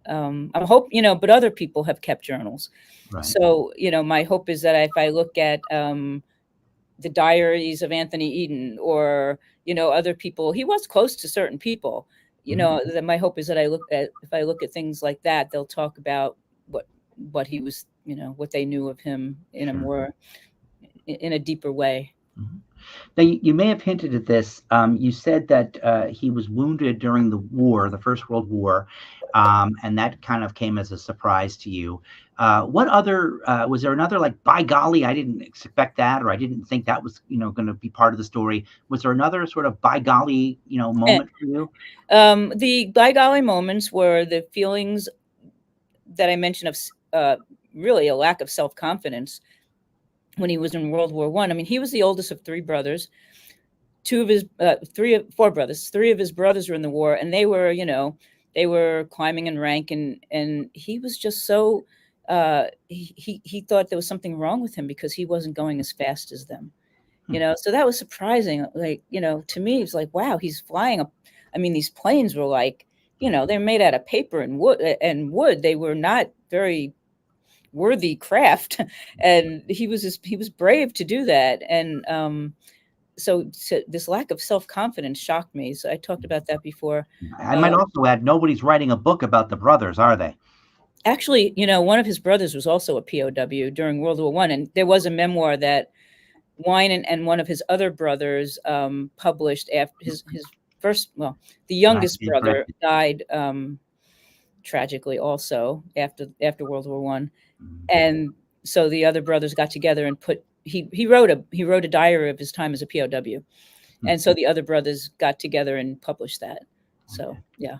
Speaker 2: I hope, but other people have kept journals.
Speaker 1: Right.
Speaker 2: So, my hope is that if I look at the diaries of Anthony Eden or, other people, he was close to certain people, that my hope is that if I look at things like that, they'll talk about what he was, what they knew of him in a more, in a deeper way.
Speaker 1: Mm-hmm. Now, you may have hinted at this. You said that he was wounded during the war, the First World War, and that kind of came as a surprise to you. What other, was there another, like, by golly, I didn't expect that, or I didn't think that was, going to be part of the story? Was there another sort of by golly, moment for you?
Speaker 2: The by golly moments were the feelings that I mentioned of really a lack of self-confidence when he was in World War I. I mean, he was the oldest of three brothers. Four brothers. Three of his brothers were in the war, and they were climbing in rank, and he was just so he thought there was something wrong with him because he wasn't going as fast as them. So that was surprising. Like, to me, it's like, wow, he's flying up. I mean, these planes were like, they're made out of paper and wood. They were not very worthy craft, and he was brave to do that. And so this lack of self-confidence shocked me. So I talked about that before.
Speaker 1: I might also add, nobody's writing a book about the brothers, are they?
Speaker 2: Actually, one of his brothers was also a POW during World War I, and there was a memoir that Winant and one of his other brothers published after his first. Well, the youngest brother died tragically also after World War I, and so the other brothers got together and he wrote a diary of his time as a POW, and so the other brothers got together and published that. So yeah.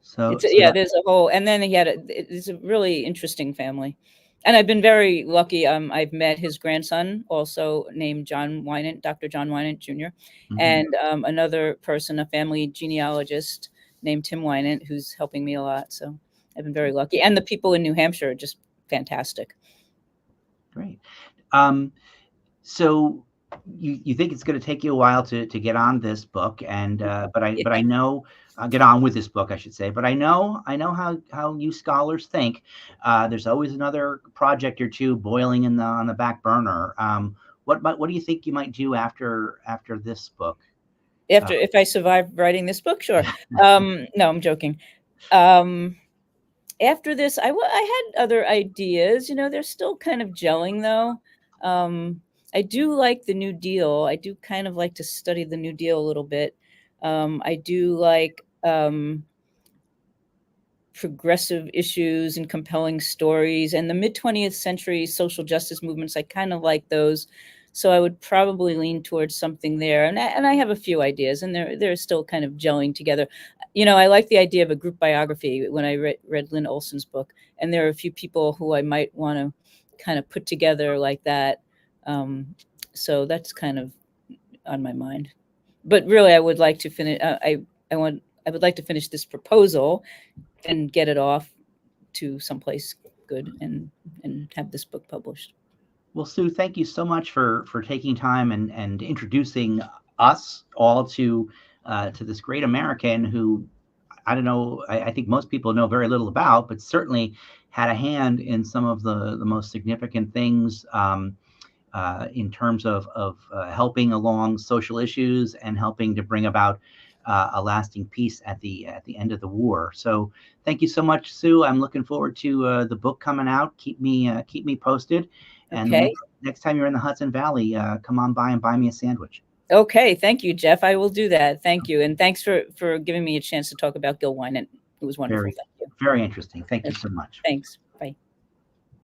Speaker 2: So there's a whole, and then it's a really interesting family, and I've been very lucky. I've met his grandson, also named John Winant, Dr. John Winant Jr., and another person, a family genealogist named Tim Winant, who's helping me a lot. So I've been very lucky, and the people in New Hampshire are just fantastic.
Speaker 1: Great. So you think it's going to take you a while to get on this book, and but I know I'll get on with this book, I should say. But I know how you scholars think. There's always another project or two boiling on the back burner. What do you think you might do after this book?
Speaker 2: If I survive writing this book, sure. No, I'm joking. After this, I had other ideas. They're still kind of gelling, though. I do like the New Deal. I do kind of like to study the New Deal a little bit. I do like progressive issues and compelling stories, and the mid-20th century social justice movements. I kind of like those. So I would probably lean towards something there. And I have a few ideas, and they're still kind of gelling together. I like the idea of a group biography when I read Lynn Olson's book, and there are a few people who I might want to kind of put together like that. So that's kind of on my mind. But really, I would like to finish. I would like to finish this proposal and get it off to someplace good and have this book published.
Speaker 1: Well, Sue, thank you so much for taking time and introducing us all to this great American who, I don't know, I think most people know very little about, but certainly had a hand in some of the most significant things in terms of helping along social issues and helping to bring about a lasting peace at the end of the war. So thank you so much, Sue. I'm looking forward to the book coming out. Keep me posted. And next time you're in the Hudson Valley, come on by and buy me a sandwich.
Speaker 2: Okay. Thank you, Jeff. I will do that. Thank you. And thanks for giving me a chance to talk about Gil Winant. It was wonderful. Thank you.
Speaker 1: Very interesting. Thank you so much.
Speaker 2: Thanks.